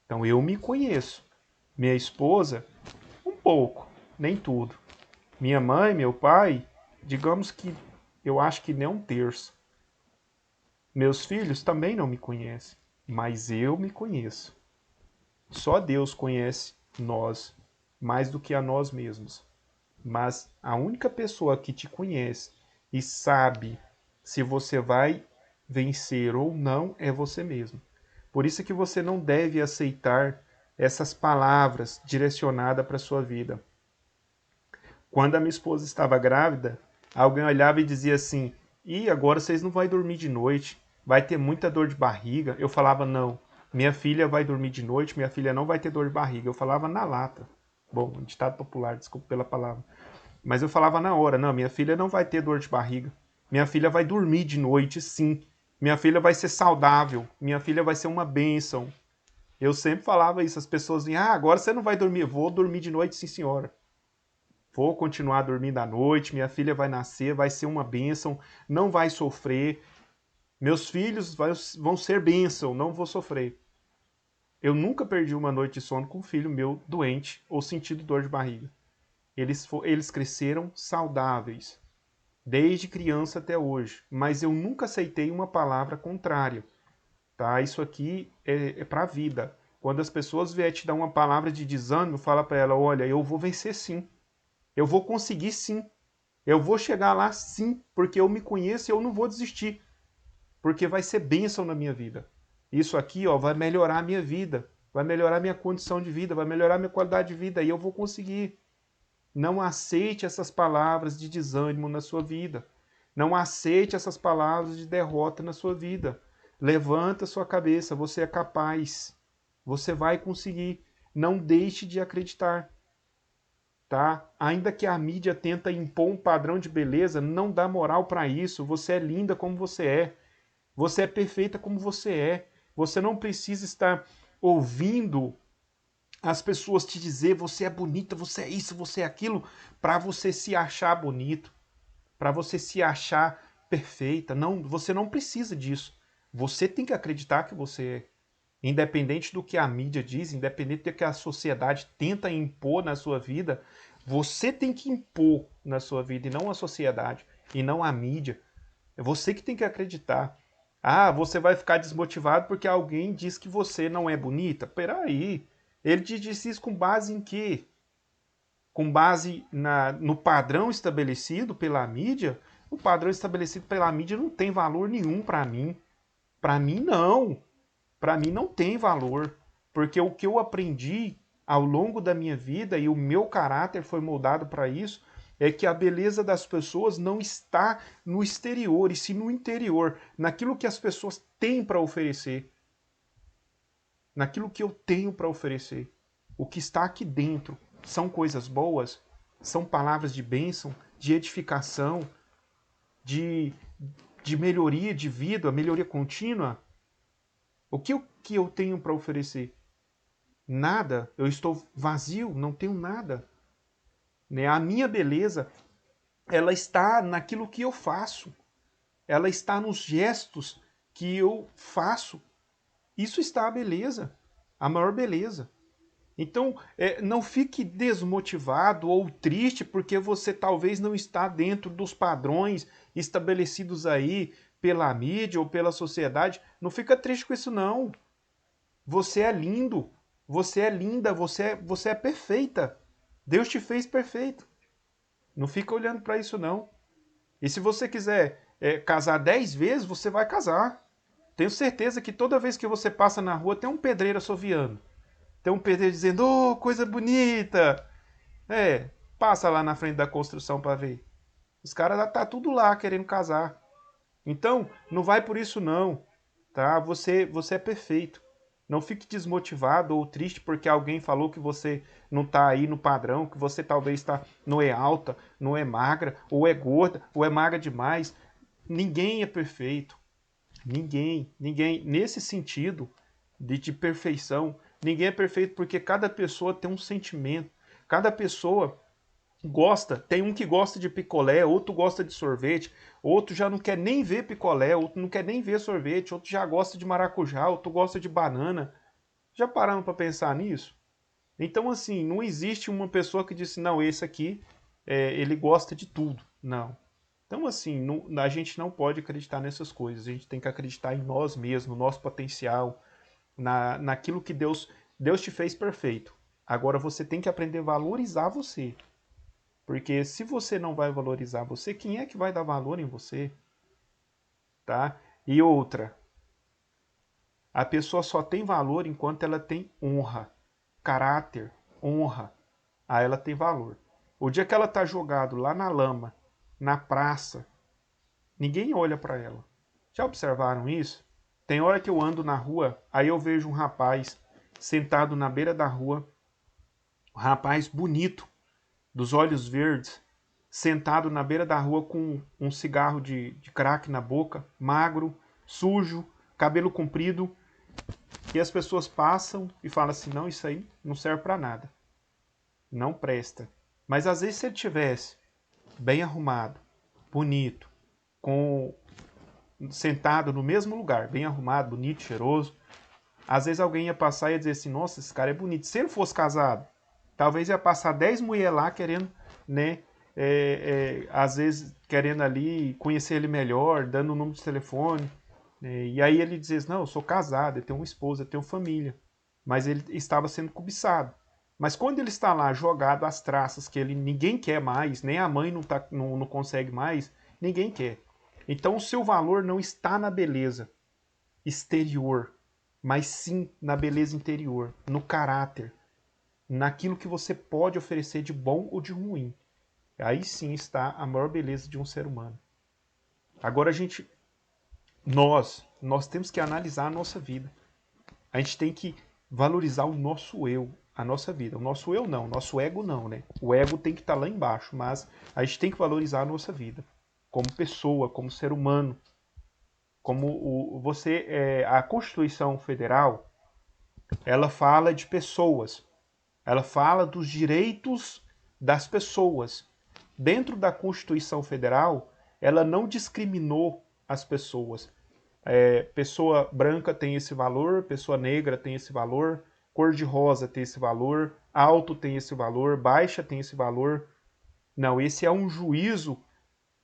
Então eu me conheço. Minha esposa, um pouco, nem tudo. Minha mãe, meu pai, digamos que eu acho que nem um terço. Meus filhos também não me conhecem, mas eu me conheço. Só Deus conhece nós mais do que a nós mesmos. Mas a única pessoa que te conhece e sabe se você vai vencer ou não é você mesmo. Por isso que você não deve aceitar essas palavras direcionadas para a sua vida. Quando a minha esposa estava grávida, alguém olhava e dizia assim: "E agora vocês não vão dormir de noite, vai ter muita dor de barriga". Eu falava: "Não, minha filha vai dormir de noite, minha filha não vai ter dor de barriga". Eu falava na lata. Bom, ditado popular, desculpa pela palavra. Mas eu falava na hora: "Não, minha filha não vai ter dor de barriga. Minha filha vai dormir de noite, sim. Minha filha vai ser saudável. Minha filha vai ser uma bênção". Eu sempre falava isso. As pessoas diziam: "Ah, agora você não vai dormir". Eu vou dormir de noite, sim, senhora. Vou continuar dormindo à noite, minha filha vai nascer, vai ser uma bênção, não vai sofrer. Meus filhos vão ser bênção, não vou sofrer. Eu nunca perdi uma noite de sono com um filho meu doente ou sentindo dor de barriga. Eles cresceram saudáveis, desde criança até hoje, mas eu nunca aceitei uma palavra contrária. Tá? Isso aqui é para a vida. Quando as pessoas vierem te dar uma palavra de desânimo, fala para ela: olha, eu vou vencer sim. Eu vou conseguir sim. Eu vou chegar lá sim, porque eu me conheço e eu não vou desistir. Porque vai ser bênção na minha vida. Isso aqui, ó, vai melhorar a minha vida, vai melhorar a minha condição de vida, vai melhorar a minha qualidade de vida e eu vou conseguir. Não aceite essas palavras de desânimo na sua vida. Não aceite essas palavras de derrota na sua vida. Levanta sua cabeça, você é capaz. Você vai conseguir. Não deixe de acreditar. Tá? Ainda que a mídia tenta impor um padrão de beleza, não dá moral para isso. Você é linda como você é. Você é perfeita como você é. Você não precisa estar ouvindo as pessoas te dizer você é bonita, você é isso, você é aquilo, para você se achar bonito, para você se achar perfeita. Não, você não precisa disso. Você tem que acreditar que você é. Independente do que a mídia diz, independente do que a sociedade tenta impor na sua vida, você tem que impor na sua vida e não a sociedade, e não a mídia. É você que tem que acreditar. Ah, você vai ficar desmotivado porque alguém diz que você não é bonita? Peraí, ele te disse isso com base em quê? Com base no padrão estabelecido pela mídia? O padrão estabelecido pela mídia não tem valor nenhum para mim. Para mim, não. Para mim não tem valor, porque o que eu aprendi ao longo da minha vida e o meu caráter foi moldado para isso, é que a beleza das pessoas não está no exterior, e sim no interior, naquilo que as pessoas têm para oferecer, naquilo que eu tenho para oferecer. o que está aqui dentro são coisas boas, são palavras de bênção, de edificação, de, de melhoria de vida, melhoria contínua, que eu tenho para oferecer? Nada. Eu estou vazio, não tenho nada. Né? A minha beleza, ela está naquilo que eu faço. Ela está nos gestos que eu faço. Isso está a beleza, a maior beleza. Então, não fique desmotivado ou triste porque você talvez não está dentro dos padrões estabelecidos aí pela mídia ou pela sociedade. Não fica triste com isso, não. Você é lindo, você é linda, você é perfeita. Deus te fez perfeito. Não fica olhando para isso, não. E se você quiser casar 10 vezes, você vai casar. Tenho certeza que toda vez que você passa na rua tem um pedreiro assoviando. Tem um pedreiro dizendo, oh, coisa bonita. Passa lá na frente da construção para ver. Os caras tá tudo lá querendo casar. Então, não vai por isso não, tá? Você é perfeito. Não fique desmotivado ou triste porque alguém falou que você não tá aí no padrão, que você talvez não é alta, não é magra, ou é gorda, ou é magra demais. Ninguém é perfeito. Ninguém. Nesse sentido de perfeição, ninguém é perfeito porque cada pessoa tem um sentimento. Cada pessoa gosta. Tem um que gosta de picolé, outro gosta de sorvete, outro já não quer nem ver picolé, outro não quer nem ver sorvete, outro já gosta de maracujá, outro gosta de banana. Já pararam para pensar nisso? Então, assim, não existe uma pessoa que disse, não, esse aqui, ele gosta de tudo. Não. Então, assim, a gente não pode acreditar nessas coisas. A gente tem que acreditar em nós mesmos, no nosso potencial, naquilo que Deus te fez perfeito. Agora você tem que aprender a valorizar você. Porque se você não vai valorizar você, quem é que vai dar valor em você? Tá? E outra, a pessoa só tem valor enquanto ela tem honra, caráter, honra. Aí ela tem valor. O dia que ela tá jogado lá na lama, na praça, ninguém olha para ela. Já observaram isso? Tem hora que eu ando na rua, aí eu vejo um rapaz sentado na beira da rua, um rapaz bonito, dos olhos verdes, sentado na beira da rua com um cigarro de crack na boca, magro, sujo, cabelo comprido, e as pessoas passam e falam assim, não, isso aí não serve para nada, não presta. Mas às vezes se ele tivesse bem arrumado, bonito, com sentado no mesmo lugar, bem arrumado, bonito, cheiroso, às vezes alguém ia passar e ia dizer assim, nossa, esse cara é bonito. Se ele fosse casado, talvez ia passar 10 mulheres lá querendo, né, às vezes querendo ali conhecer ele melhor, dando o número de telefone, né, e aí ele diz, não, eu sou casado, eu tenho uma esposa, eu tenho família, mas ele estava sendo cobiçado. Mas quando ele está lá jogado às traças, que ele ninguém quer mais, nem a mãe não consegue mais, ninguém quer. Então o seu valor não está na beleza exterior, mas sim na beleza interior, no caráter, naquilo que você pode oferecer de bom ou de ruim. Aí sim está a maior beleza de um ser humano. Agora nós temos que analisar a nossa vida. A gente tem que valorizar o nosso eu, a nossa vida. O nosso eu não, o nosso ego não, né? O ego tem que estar lá embaixo, mas a gente tem que valorizar a nossa vida como pessoa, como ser humano. Como a Constituição Federal, ela fala de pessoas, ela fala dos direitos das pessoas. Dentro da Constituição Federal, ela não discriminou as pessoas. Pessoa branca tem esse valor, pessoa negra tem esse valor, cor de rosa tem esse valor, alto tem esse valor, baixa tem esse valor. Não, esse é um juízo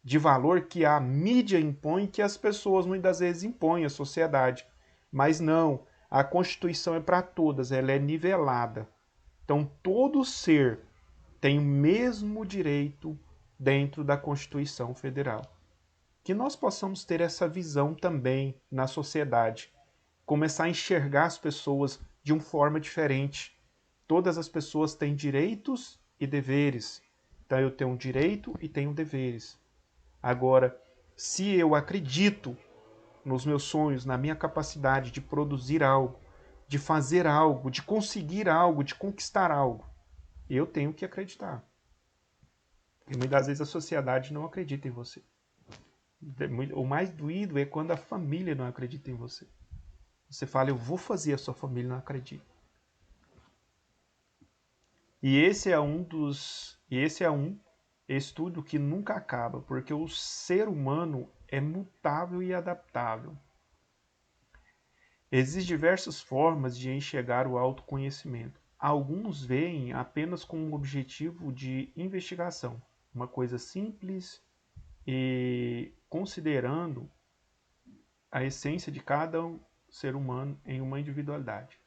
de valor que a mídia impõe, que as pessoas muitas vezes impõem à sociedade. Mas não, a Constituição é para todas, ela é nivelada. Então todo ser tem o mesmo direito dentro da Constituição Federal. Que nós possamos ter essa visão também na sociedade. Começar a enxergar as pessoas de uma forma diferente. Todas as pessoas têm direitos e deveres. Então eu tenho um direito e tenho deveres. Agora, se eu acredito nos meus sonhos, na minha capacidade de produzir algo, de fazer algo, de conseguir algo, de conquistar algo. Eu tenho que acreditar. E muitas vezes a sociedade não acredita em você. O mais doído é quando a família não acredita em você. Você fala, eu vou fazer, a sua família não acredita. E esse é um estudo que nunca acaba, porque o ser humano é mutável e adaptável. Existem diversas formas de enxergar o autoconhecimento. Alguns veem apenas com um objetivo de investigação, uma coisa simples e considerando a essência de cada ser humano em uma individualidade.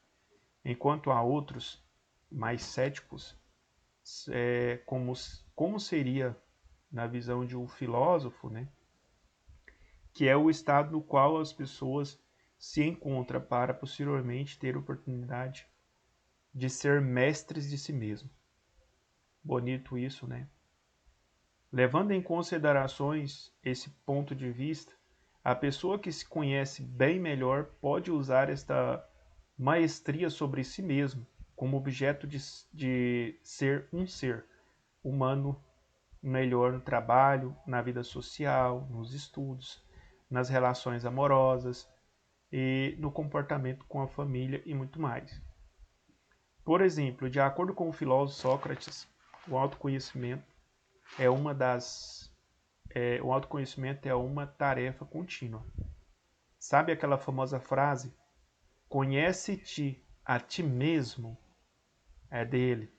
Enquanto há outros mais céticos, como seria na visão de um filósofo, né? Que é o estado no qual as pessoas se encontram para posteriormente ter oportunidade de ser mestres de si mesmo. Bonito isso, né? Levando em considerações esse ponto de vista, a pessoa que se conhece bem melhor pode usar esta maestria sobre si mesmo como objeto de ser um ser humano melhor no trabalho, na vida social, nos estudos, nas relações amorosas e no comportamento com a família e muito mais. Por exemplo, de acordo com o filósofo Sócrates, o autoconhecimento é uma tarefa contínua. Sabe aquela famosa frase? Conhece-te a ti mesmo, é dele.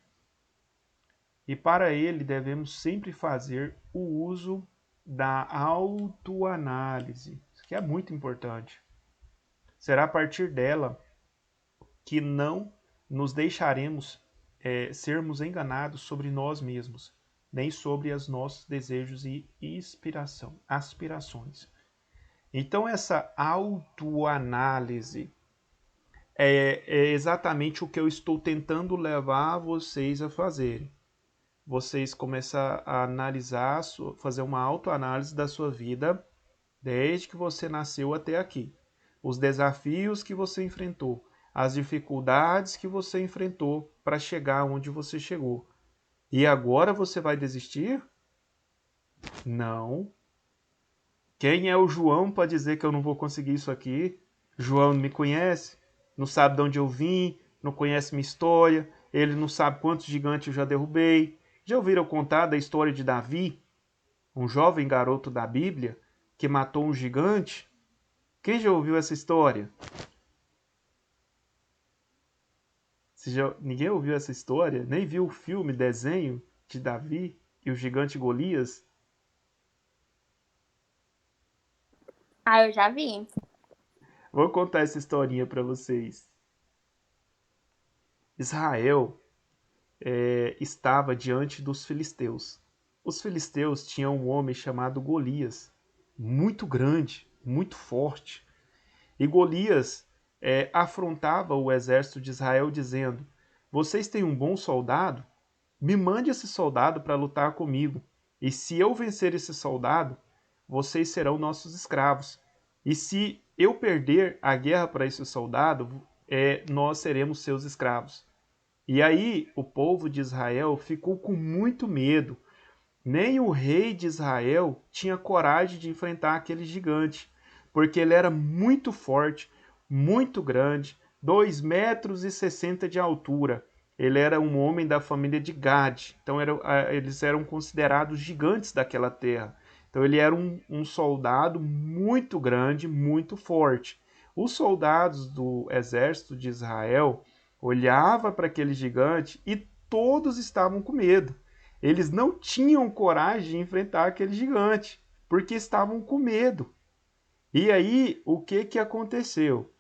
E para ele devemos sempre fazer o uso da autoanálise, isso que é muito importante. Será a partir dela que não nos deixaremos sermos enganados sobre nós mesmos, nem sobre os nossos desejos e aspirações. Então essa autoanálise é exatamente o que eu estou tentando levar vocês a fazerem. Vocês começam a analisar, fazer uma autoanálise da sua vida desde que você nasceu até aqui. Os desafios que você enfrentou, as dificuldades que você enfrentou para chegar onde você chegou. E agora você vai desistir? Não. Quem é o João para dizer que eu não vou conseguir isso aqui? João não me conhece, não sabe de onde eu vim, não conhece minha história, ele não sabe quantos gigantes eu já derrubei. Já ouviram contar da história de Davi, um jovem garoto da Bíblia que matou um gigante? Quem já ouviu essa história? Ninguém ouviu essa história? Nem viu o filme, desenho de Davi e o gigante Golias? Ah, eu já vi. Vou contar essa historinha para vocês. Israel estava diante dos filisteus. Os filisteus tinham um homem chamado Golias, muito grande, muito forte. E Golias afrontava o exército de Israel dizendo: vocês têm um bom soldado? Me mande esse soldado para lutar comigo. E se eu vencer esse soldado, vocês serão nossos escravos. E se eu perder a guerra para esse soldado, nós seremos seus escravos. E aí o povo de Israel ficou com muito medo. Nem o rei de Israel tinha coragem de enfrentar aquele gigante, porque ele era muito forte, muito grande, 2,60 metros de altura. Ele era um homem da família de Gad, então eles eram considerados gigantes daquela terra. Então ele era um soldado muito grande, muito forte. Os soldados do exército de Israel olhavam para aquele gigante e todos estavam com medo. Eles não tinham coragem de enfrentar aquele gigante, porque estavam com medo. E aí, o que aconteceu?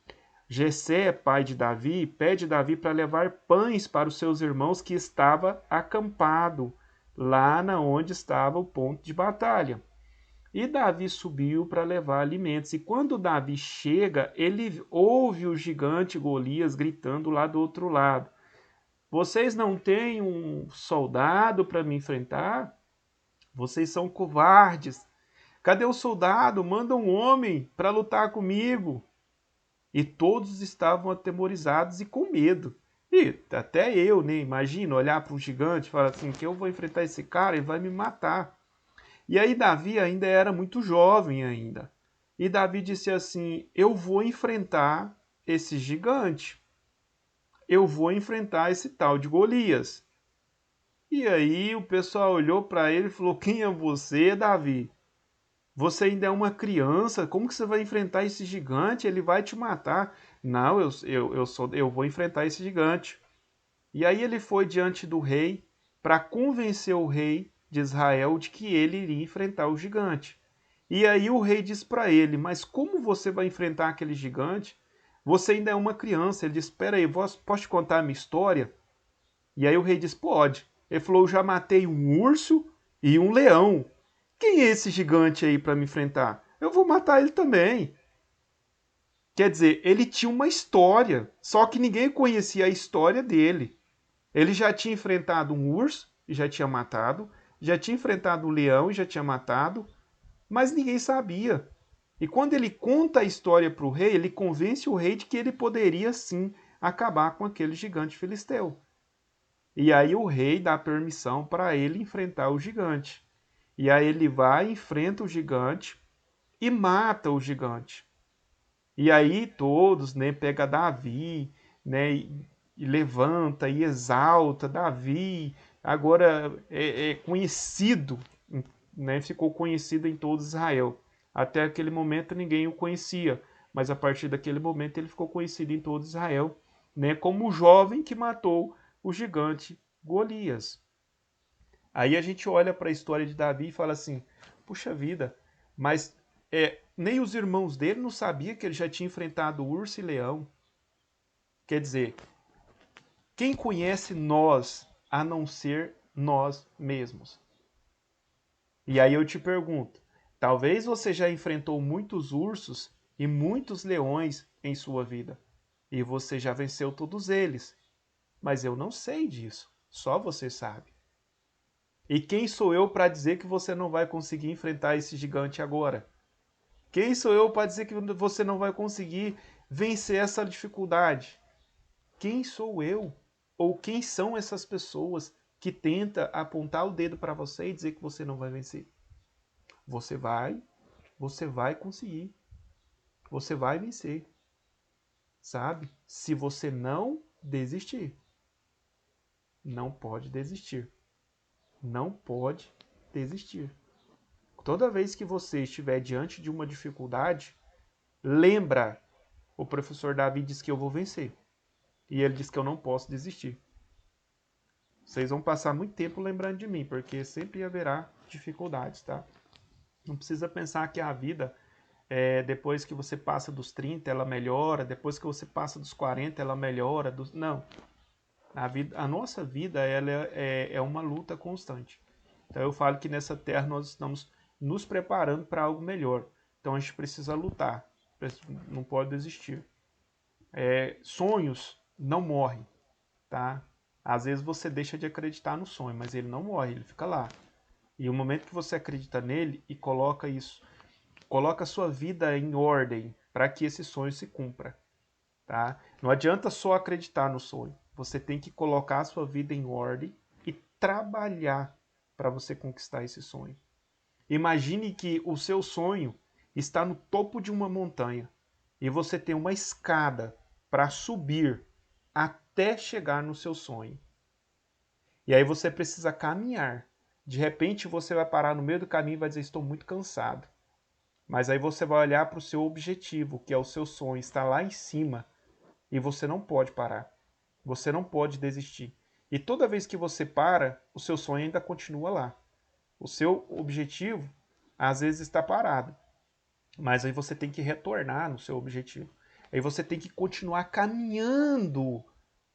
Jessé, pai de Davi, pede Davi para levar pães para os seus irmãos que estava acampado lá na onde estava o ponto de batalha. E Davi subiu para levar alimentos. E quando Davi chega, ele ouve o gigante Golias gritando lá do outro lado: vocês não têm um soldado para me enfrentar? Vocês são covardes. Cadê o soldado? Manda um homem para lutar comigo. E todos estavam atemorizados e com medo. E até eu, né? Imagina olhar para um gigante e falar assim, que eu vou enfrentar esse cara, ele vai me matar. E aí Davi ainda era muito jovem ainda. E Davi disse assim, eu vou enfrentar esse gigante. Eu vou enfrentar esse tal de Golias. E aí o pessoal olhou para ele e falou, quem é você, Davi? Você ainda é uma criança, como que você vai enfrentar esse gigante? Ele vai te matar. Não, eu vou enfrentar esse gigante. E aí ele foi diante do rei para convencer o rei de Israel de que ele iria enfrentar o gigante. E aí o rei diz para ele, mas como você vai enfrentar aquele gigante? Você ainda é uma criança. Ele diz, espera aí, posso te contar a minha história? E aí o rei diz, pode. Ele falou, eu já matei um urso e um leão. Quem é esse gigante aí para me enfrentar? Eu vou matar ele também. Quer dizer, ele tinha uma história, só que ninguém conhecia a história dele. Ele já tinha enfrentado um urso e já tinha matado, já tinha enfrentado um leão e já tinha matado, mas ninguém sabia. E quando ele conta a história para o rei, ele convence o rei de que ele poderia sim acabar com aquele gigante filisteu. E aí o rei dá permissão para ele enfrentar o gigante. E aí ele vai, enfrenta o gigante e mata o gigante. E aí todos, né, pega Davi, né, e levanta e exalta Davi. Agora é conhecido, né, ficou conhecido em todo Israel. Até aquele momento ninguém o conhecia, mas a partir daquele momento ele ficou conhecido em todo Israel, né, como o jovem que matou o gigante Golias. Aí a gente olha para a história de Davi e fala assim: puxa vida, mas nem os irmãos dele não sabiam que ele já tinha enfrentado urso e leão. Quer dizer, quem conhece nós a não ser nós mesmos? E aí eu te pergunto: talvez você já enfrentou muitos ursos e muitos leões em sua vida, e você já venceu todos eles, mas eu não sei disso, só você sabe. E quem sou eu para dizer que você não vai conseguir enfrentar esse gigante agora? Quem sou eu para dizer que você não vai conseguir vencer essa dificuldade? Quem sou eu? Ou quem são essas pessoas que tentam apontar o dedo para você e dizer que você não vai vencer? Você vai conseguir. Você vai vencer. Sabe? Se você não desistir. Não pode desistir. Não pode desistir. Toda vez que você estiver diante de uma dificuldade, lembra, o professor Davi diz que eu vou vencer. E ele diz que eu não posso desistir. Vocês vão passar muito tempo lembrando de mim, porque sempre haverá dificuldades, tá? Não precisa pensar que a vida, depois que você passa dos 30, ela melhora, depois que você passa dos 40, ela melhora. Não. A nossa vida ela é uma luta constante. Então eu falo que nessa terra nós estamos nos preparando para algo melhor. Então a gente precisa lutar, não pode desistir. Sonhos não morrem, tá? Às vezes você deixa de acreditar no sonho, mas ele não morre, ele fica lá. E o momento que você acredita nele e coloca isso, coloca a sua vida em ordem para que esse sonho se cumpra, tá? Não adianta só acreditar no sonho. Você tem que colocar a sua vida em ordem e trabalhar para você conquistar esse sonho. Imagine que o seu sonho está no topo de uma montanha e você tem uma escada para subir até chegar no seu sonho. E aí você precisa caminhar. De repente você vai parar no meio do caminho e vai dizer, estou muito cansado. Mas aí você vai olhar para o seu objetivo, que é o seu sonho, está lá em cima, e você não pode parar. Você não pode desistir. E toda vez que você para, o seu sonho ainda continua lá. O seu objetivo, às vezes, está parado. Mas aí você tem que retornar no seu objetivo. Aí você tem que continuar caminhando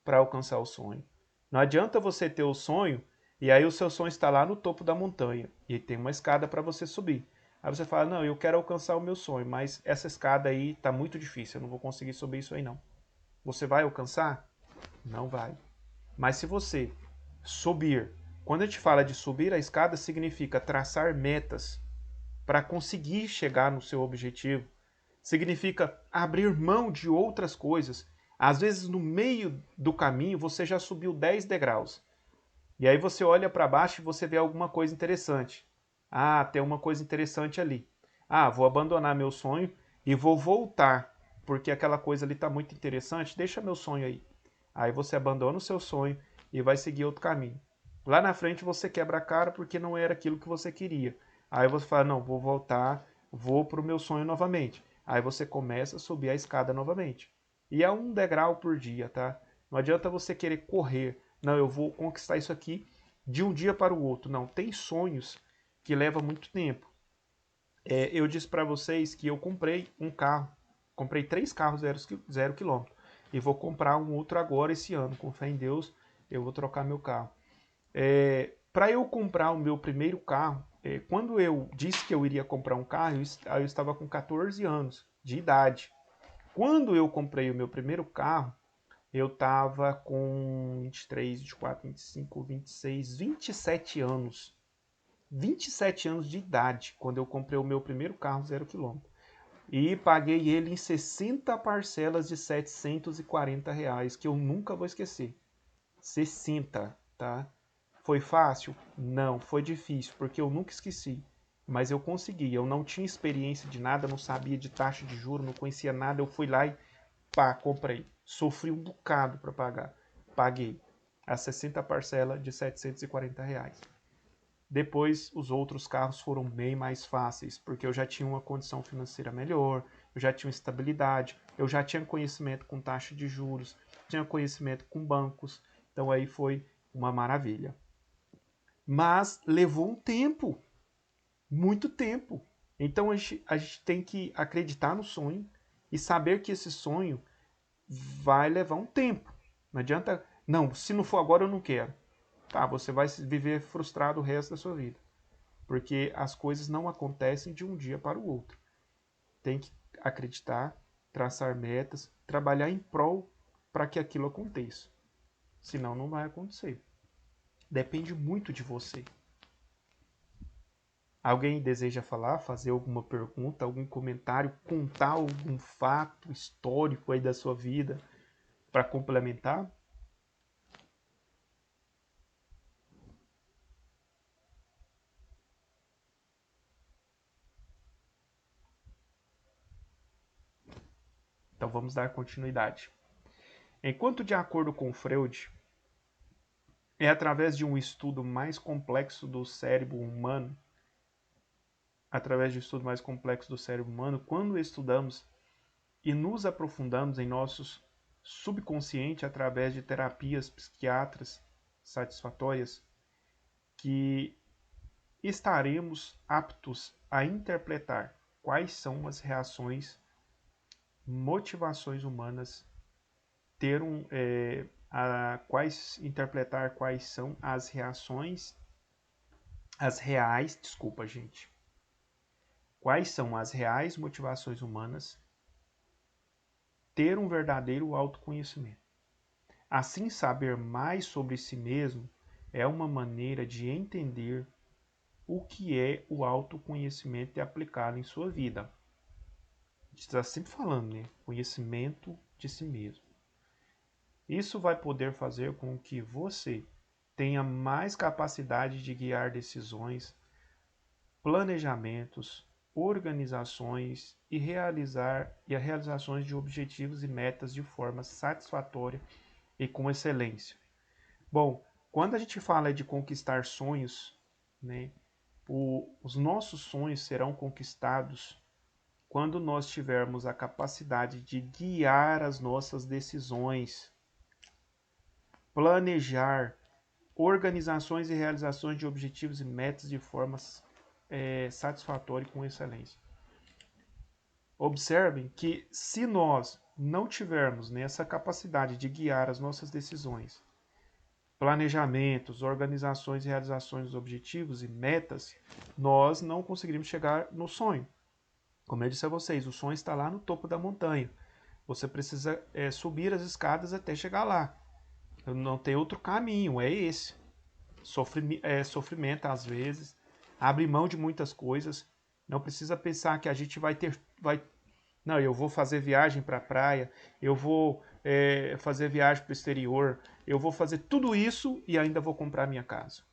para alcançar o sonho. Não adianta você ter o sonho e aí o seu sonho está lá no topo da montanha e tem uma escada para você subir. Aí você fala, não, eu quero alcançar o meu sonho, mas essa escada aí está muito difícil, eu não vou conseguir subir isso aí não. Você vai alcançar? Não vai. Mas se você subir, quando a gente fala de subir a escada, significa traçar metas para conseguir chegar no seu objetivo. significa abrir mão de outras coisas. Às vezes, no meio do caminho, você já subiu 10 degraus. E aí você olha para baixo e você vê alguma coisa interessante. Ah, tem uma coisa interessante ali. Ah, vou abandonar meu sonho e vou voltar, porque aquela coisa ali está muito interessante, deixa meu sonho aí. Aí você abandona o seu sonho e vai seguir outro caminho. Lá na frente você quebra a cara porque não era aquilo que você queria. Aí você fala, não, vou voltar, vou para o meu sonho novamente. Aí você começa a subir a escada novamente. E é um degrau por dia, tá? Não adianta você querer correr. Não, eu vou conquistar isso aqui de um dia para o outro. Não, tem sonhos que levam muito tempo. Eu disse para vocês que eu comprei um carro. Comprei 3 carros 0 quilômetro. E vou comprar um outro agora esse ano. Com fé em Deus, eu vou trocar meu carro. Para eu comprar o meu primeiro carro, quando eu disse que eu iria comprar um carro, eu estava com 14 anos de idade. Quando eu comprei o meu primeiro carro, eu estava com 23, 24, 25, 26, 27 anos. 27 anos de idade, quando eu comprei o meu primeiro carro 0 quilômetro. E paguei ele em 60 parcelas de R$ 740, que eu nunca vou esquecer. 60, tá? Foi fácil? Não, foi difícil, porque eu nunca esqueci. Mas eu consegui, eu não tinha experiência de nada, não sabia de taxa de juros, não conhecia nada, eu fui lá e pá, comprei. Sofri um bocado para pagar. Paguei as 60 parcelas de R$ 740. Depois, os outros carros foram bem mais fáceis, porque eu já tinha uma condição financeira melhor, eu já tinha estabilidade, eu já tinha conhecimento com taxa de juros, tinha conhecimento com bancos, então aí foi uma maravilha. Mas levou um tempo, muito tempo. Então a gente tem que acreditar no sonho e saber que esse sonho vai levar um tempo. Não adianta, não, se não for agora eu não quero. Tá, você vai viver frustrado o resto da sua vida. Porque as coisas não acontecem de um dia para o outro. Tem que acreditar, traçar metas, trabalhar em prol para que aquilo aconteça. Senão não vai acontecer. Depende muito de você. Alguém deseja falar, fazer alguma pergunta, algum comentário, contar algum fato histórico aí da sua vida para complementar? Então vamos dar continuidade. Enquanto, de acordo com Freud, é através de um estudo mais complexo do cérebro humano, quando estudamos e nos aprofundamos em nosso subconsciente através de terapias psiquiátricas satisfatórias, que estaremos aptos a interpretar quais são as reações, motivações humanas, interpretar quais são as reações, quais são as reais motivações humanas, ter um verdadeiro autoconhecimento. Assim, saber mais sobre si mesmo é uma maneira de entender o que é o autoconhecimento e aplicá-lo em sua vida. A gente está sempre falando, né? Conhecimento de si mesmo. Isso vai poder fazer com que você tenha mais capacidade de guiar decisões, planejamentos, organizações e realizações de objetivos e metas de forma satisfatória e com excelência. Bom, quando a gente fala de conquistar sonhos, né, os nossos sonhos serão conquistados quando nós tivermos a capacidade de guiar as nossas decisões, planejar organizações e realizações de objetivos e metas de forma satisfatória e com excelência. Observem que se nós não tivermos essa capacidade de guiar as nossas decisões, planejamentos, organizações e realizações dos objetivos e metas, nós não conseguiremos chegar no sonho. Como eu disse a vocês, o sonho está lá no topo da montanha. Você precisa subir as escadas até chegar lá. Não tem outro caminho, é esse. Sofrimento às vezes, abre mão de muitas coisas. Não precisa pensar que a gente vai Não, eu vou fazer viagem para a praia, eu vou fazer viagem para o exterior, eu vou fazer tudo isso e ainda vou comprar minha casa.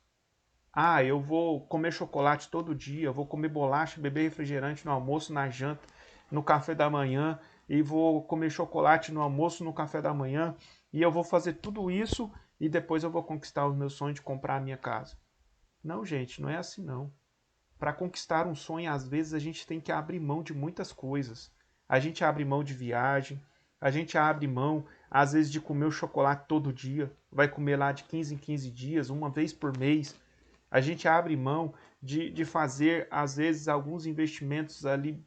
Ah, eu vou comer chocolate todo dia, eu vou comer bolacha, beber refrigerante no almoço, na janta, no café da manhã, e vou comer chocolate no almoço, no café da manhã, e eu vou fazer tudo isso e depois eu vou conquistar o meu sonho de comprar a minha casa. Não, gente, não é assim não. Para conquistar um sonho, às vezes a gente tem que abrir mão de muitas coisas. A gente abre mão de viagem, a gente abre mão, às vezes, de comer o chocolate todo dia, vai comer lá de 15 em 15 dias, uma vez por mês. A gente abre mão de fazer, às vezes, alguns investimentos ali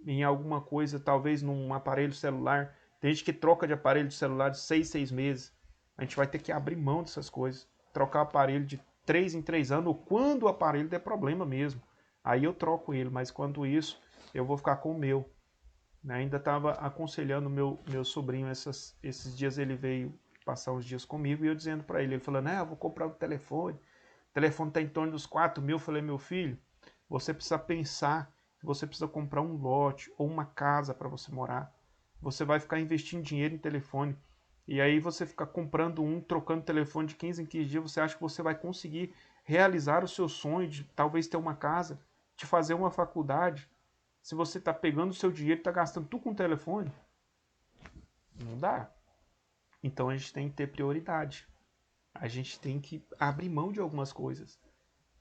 em alguma coisa, talvez num aparelho celular. Tem gente que troca de aparelho de celular de 6 meses. A gente vai ter que abrir mão dessas coisas. Trocar o aparelho de 3 em 3 anos, ou quando o aparelho der problema mesmo. Aí eu troco ele, mas quando isso, eu vou ficar com o meu. Ainda estava aconselhando meu sobrinho, esses dias ele veio passar uns dias comigo e eu dizendo para ele falando, eu vou comprar um telefone. O telefone está em torno dos 4 mil. Eu falei, meu filho, você precisa pensar que você precisa comprar um lote ou uma casa para você morar. Você vai ficar investindo dinheiro em telefone. E aí você fica comprando trocando telefone de 15 em 15 dias, você acha que você vai conseguir realizar o seu sonho de talvez ter uma casa, de fazer uma faculdade, se você está pegando o seu dinheiro e está gastando tudo com telefone? Não dá. Então a gente tem que ter prioridade. A gente tem que abrir mão de algumas coisas.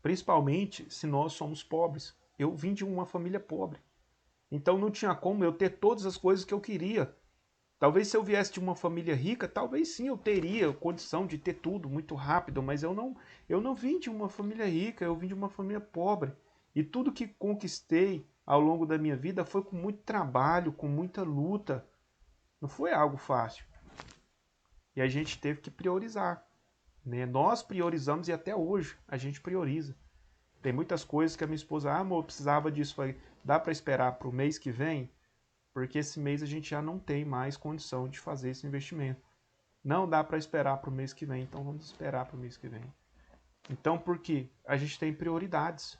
Principalmente se nós somos pobres. Eu vim de uma família pobre. Então não tinha como eu ter todas as coisas que eu queria. Talvez se eu viesse de uma família rica, talvez sim eu teria condição de ter tudo muito rápido, mas eu não vim de uma família rica, eu vim de uma família pobre. E tudo que conquistei ao longo da minha vida foi com muito trabalho, com muita luta. Não foi algo fácil. E a gente teve que priorizar. Né? Nós priorizamos e até hoje a gente prioriza. Tem muitas coisas que a minha esposa, amor, eu precisava disso. Falei, dá para esperar para o mês que vem? Porque esse mês a gente já não tem mais condição de fazer esse investimento. Não dá para esperar para o mês que vem, então vamos esperar para o mês que vem. Então, por quê? A gente tem prioridades.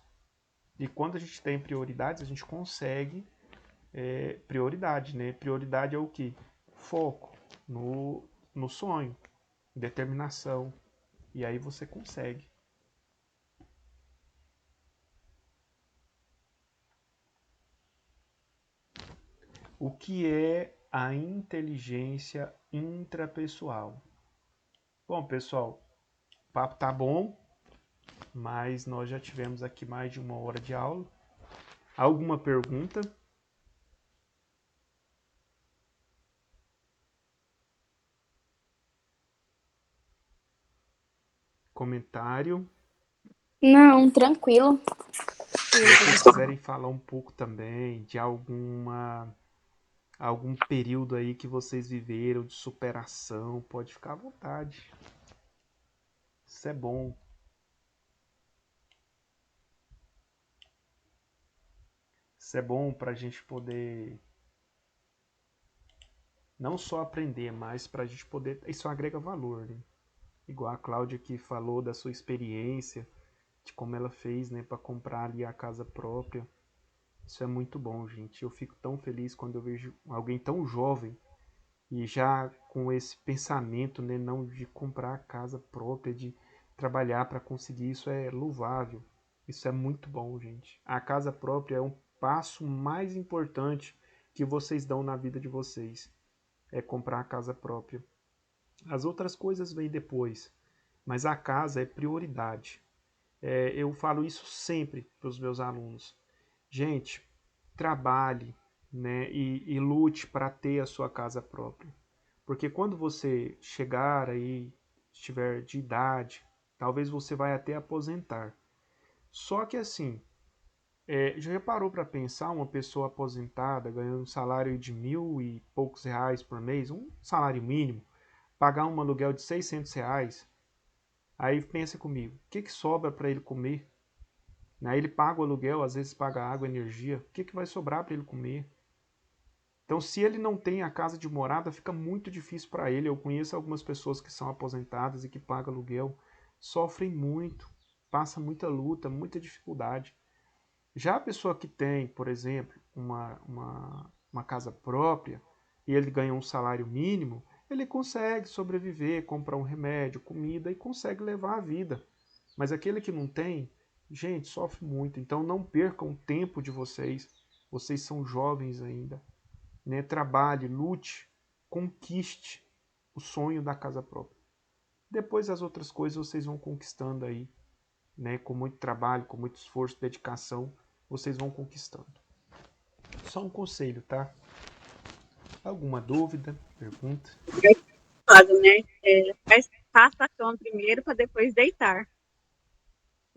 E quando a gente tem prioridades, a gente consegue prioridade, né? Prioridade é o quê? Foco no sonho, determinação. E aí você consegue. O que é a inteligência intrapessoal? Bom, pessoal, o papo tá bom, mas nós já tivemos aqui mais de 1 hora de aula. Alguma pergunta? Comentário? Não, tranquilo. Se vocês quiserem falar um pouco também de algum período aí que vocês viveram de superação, pode ficar à vontade. Isso é bom. Isso é bom para a gente poder não só aprender, mas para a gente poder. Isso agrega valor, né? Igual a Cláudia que falou da sua experiência, de como ela fez, né, para comprar ali a casa própria. Isso é muito bom, gente. Eu fico tão feliz quando eu vejo alguém tão jovem e já com esse pensamento, né, não de comprar a casa própria, de trabalhar para conseguir. Isso é louvável. Isso é muito bom, gente. A casa própria é um passo mais importante que vocês dão na vida de vocês. É comprar a casa própria. As outras coisas vêm depois, mas a casa é prioridade. Eu falo isso sempre para os meus alunos. Gente, trabalhe, né, e lute para ter a sua casa própria. Porque quando você chegar aí, estiver de idade, talvez você vai até aposentar. Só que assim, já parou para pensar uma pessoa aposentada ganhando um salário de 1.000 e poucos reais por mês, um salário mínimo, pagar um aluguel de R$ 600? Aí pensa comigo, o que sobra para ele comer? Aí ele paga o aluguel, às vezes paga água, energia. O que vai sobrar para ele comer? Então, se ele não tem a casa de morada, fica muito difícil para ele. Eu conheço algumas pessoas que são aposentadas e que pagam aluguel, sofrem muito, passa muita luta, muita dificuldade. Já a pessoa que tem, por exemplo, uma casa própria e ele ganha um salário mínimo, ele consegue sobreviver, comprar um remédio, comida e consegue levar a vida. Mas aquele que não tem, gente, sofre muito. Então não percam o tempo de vocês. Vocês são jovens ainda, né? Trabalhe, lute, conquiste o sonho da casa própria. Depois as outras coisas vocês vão conquistando aí, né? Com muito trabalho, com muito esforço, dedicação, vocês vão conquistando. Só um conselho, tá? Alguma dúvida, pergunta? Fala, né? Faça a cama primeiro para depois deitar.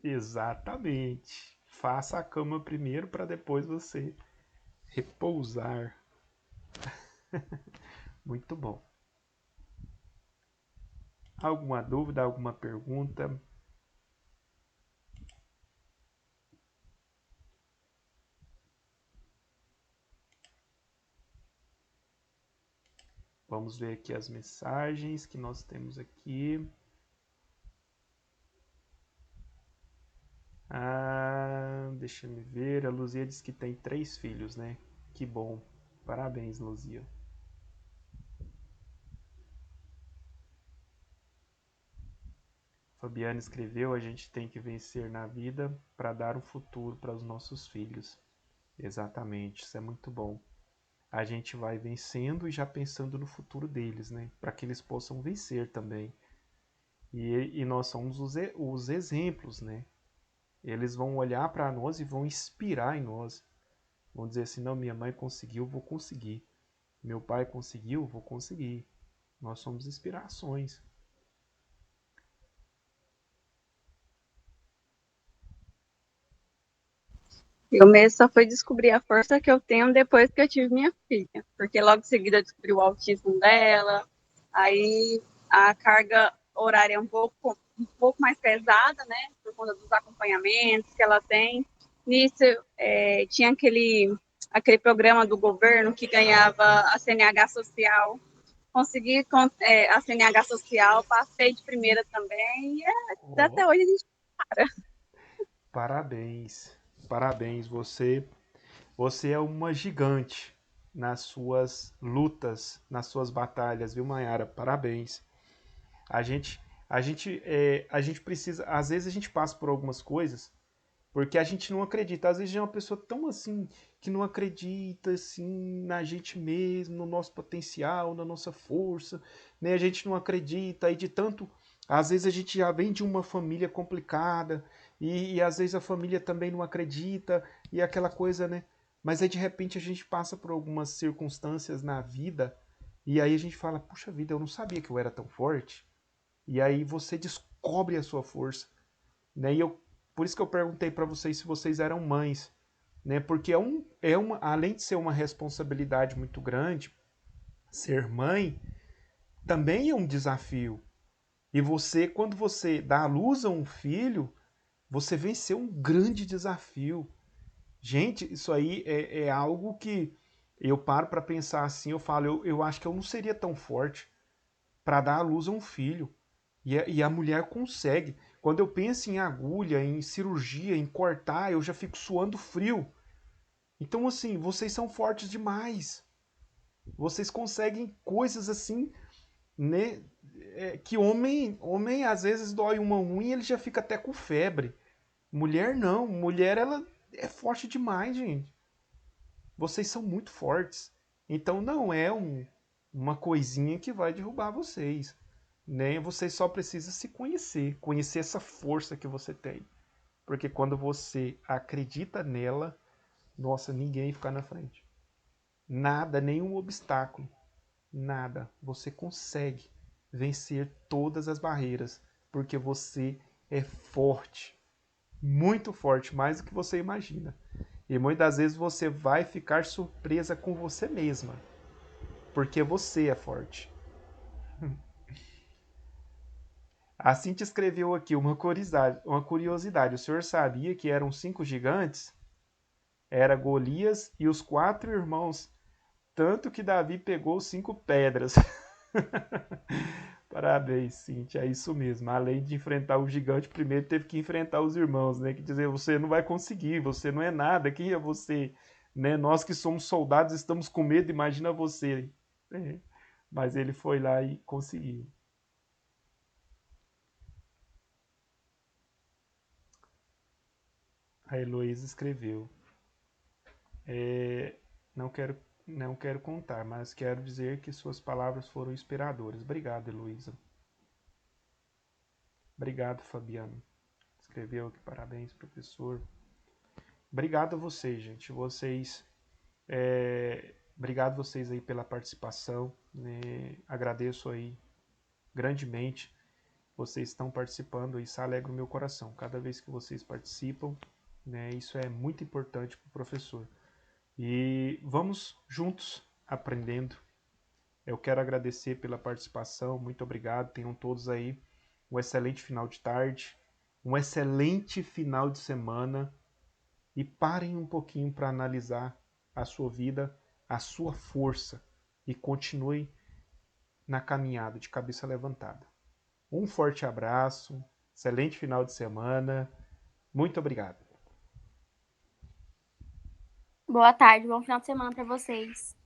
Exatamente. Faça a cama primeiro para depois você repousar. Muito bom. Alguma dúvida, alguma pergunta? Vamos ver aqui as mensagens que nós temos aqui. Deixa eu ver. A Luzia diz que tem 3 filhos, né? Que bom. Parabéns, Luzia. Fabiana escreveu: a gente tem que vencer na vida para dar um futuro para os nossos filhos. Exatamente, isso é muito bom. A gente vai vencendo e já pensando no futuro deles, né? Para que eles possam vencer também. E nós somos os exemplos, né? Eles vão olhar para nós e vão inspirar em nós. Vão dizer assim: não, minha mãe conseguiu, vou conseguir. Meu pai conseguiu, vou conseguir. Nós somos inspirações. Eu mesmo só fui descobrir a força que eu tenho depois que eu tive minha filha, porque logo em seguida eu descobri o autismo dela, aí a carga horária é um pouco mais pesada, né, por conta dos acompanhamentos que ela tem. Nisso, tinha aquele programa do governo que ganhava a CNH social. Consegui a CNH social, passei de primeira também, e Oh, até hoje a gente para. parabéns. Parabéns, você é uma gigante nas suas lutas, nas suas batalhas, viu, Mayara? Parabéns. A gente precisa, às vezes a gente passa por algumas coisas porque a gente não acredita. Às vezes é uma pessoa tão assim que não acredita assim na gente mesmo, no nosso potencial, na nossa força, né? A gente não acredita e de tanto, às vezes a gente já vem de uma família complicada e às vezes a família também não acredita e aquela coisa, né? Mas aí de repente a gente passa por algumas circunstâncias na vida e aí a gente fala, puxa vida, eu não sabia que eu era tão forte. E aí você descobre a sua força, né? Por isso que eu perguntei para vocês se vocês eram mães, né? Porque além de ser uma responsabilidade muito grande, ser mãe também é um desafio. E você, quando você dá à luz a um filho, você venceu um grande desafio. Gente, isso aí é algo que eu paro para pensar assim, eu falo, eu acho que eu não seria tão forte para dar à luz a um filho. E a mulher consegue. Quando eu penso em agulha, em cirurgia, em cortar, eu já fico suando frio. Então, assim, vocês são fortes demais. Vocês conseguem coisas assim, né? Que homem às vezes dói uma unha e ele já fica até com febre. Mulher não. Mulher, ela é forte demais, gente. Vocês são muito fortes. Então não é uma coisinha que vai derrubar vocês. Nem vocês só precisam se conhecer, conhecer essa força que você tem. Porque quando você acredita nela, nossa, ninguém fica na frente. Nada, nenhum obstáculo, nada. Você consegue vencer todas as barreiras, porque você é forte, muito forte, mais do que você imagina. E muitas vezes você vai ficar surpresa com você mesma, porque você é forte. A Cintia escreveu aqui uma curiosidade, uma curiosidade. O senhor sabia que eram 5 gigantes? Era Golias e os 4 irmãos. Tanto que Davi pegou 5 pedras. Parabéns, Cintia. É isso mesmo. Além de enfrentar o gigante, primeiro teve que enfrentar os irmãos, né? Que dizer, você não vai conseguir, você não é nada, quem é você? né? Nós que somos soldados estamos com medo, imagina você. É. Mas ele foi lá e conseguiu. A Heloísa escreveu. Não quero, não quero contar, mas quero dizer que suas palavras foram inspiradoras. Obrigado, Heloísa. Obrigado, Fabiano. Escreveu aqui, parabéns, professor. Obrigado a vocês, gente. Obrigado vocês aí pela participação. Né? Agradeço aí grandemente. Vocês estão participando, isso alegra o meu coração. Cada vez que vocês participam, né, isso é muito importante para o professor. E vamos juntos aprendendo. Eu quero agradecer pela participação, muito obrigado. Tenham todos aí um excelente final de tarde, um excelente final de semana e parem um pouquinho para analisar a sua vida, a sua força e continuem na caminhada de cabeça levantada. Um forte abraço, excelente final de semana. Muito obrigado. Boa tarde, bom final de semana para vocês.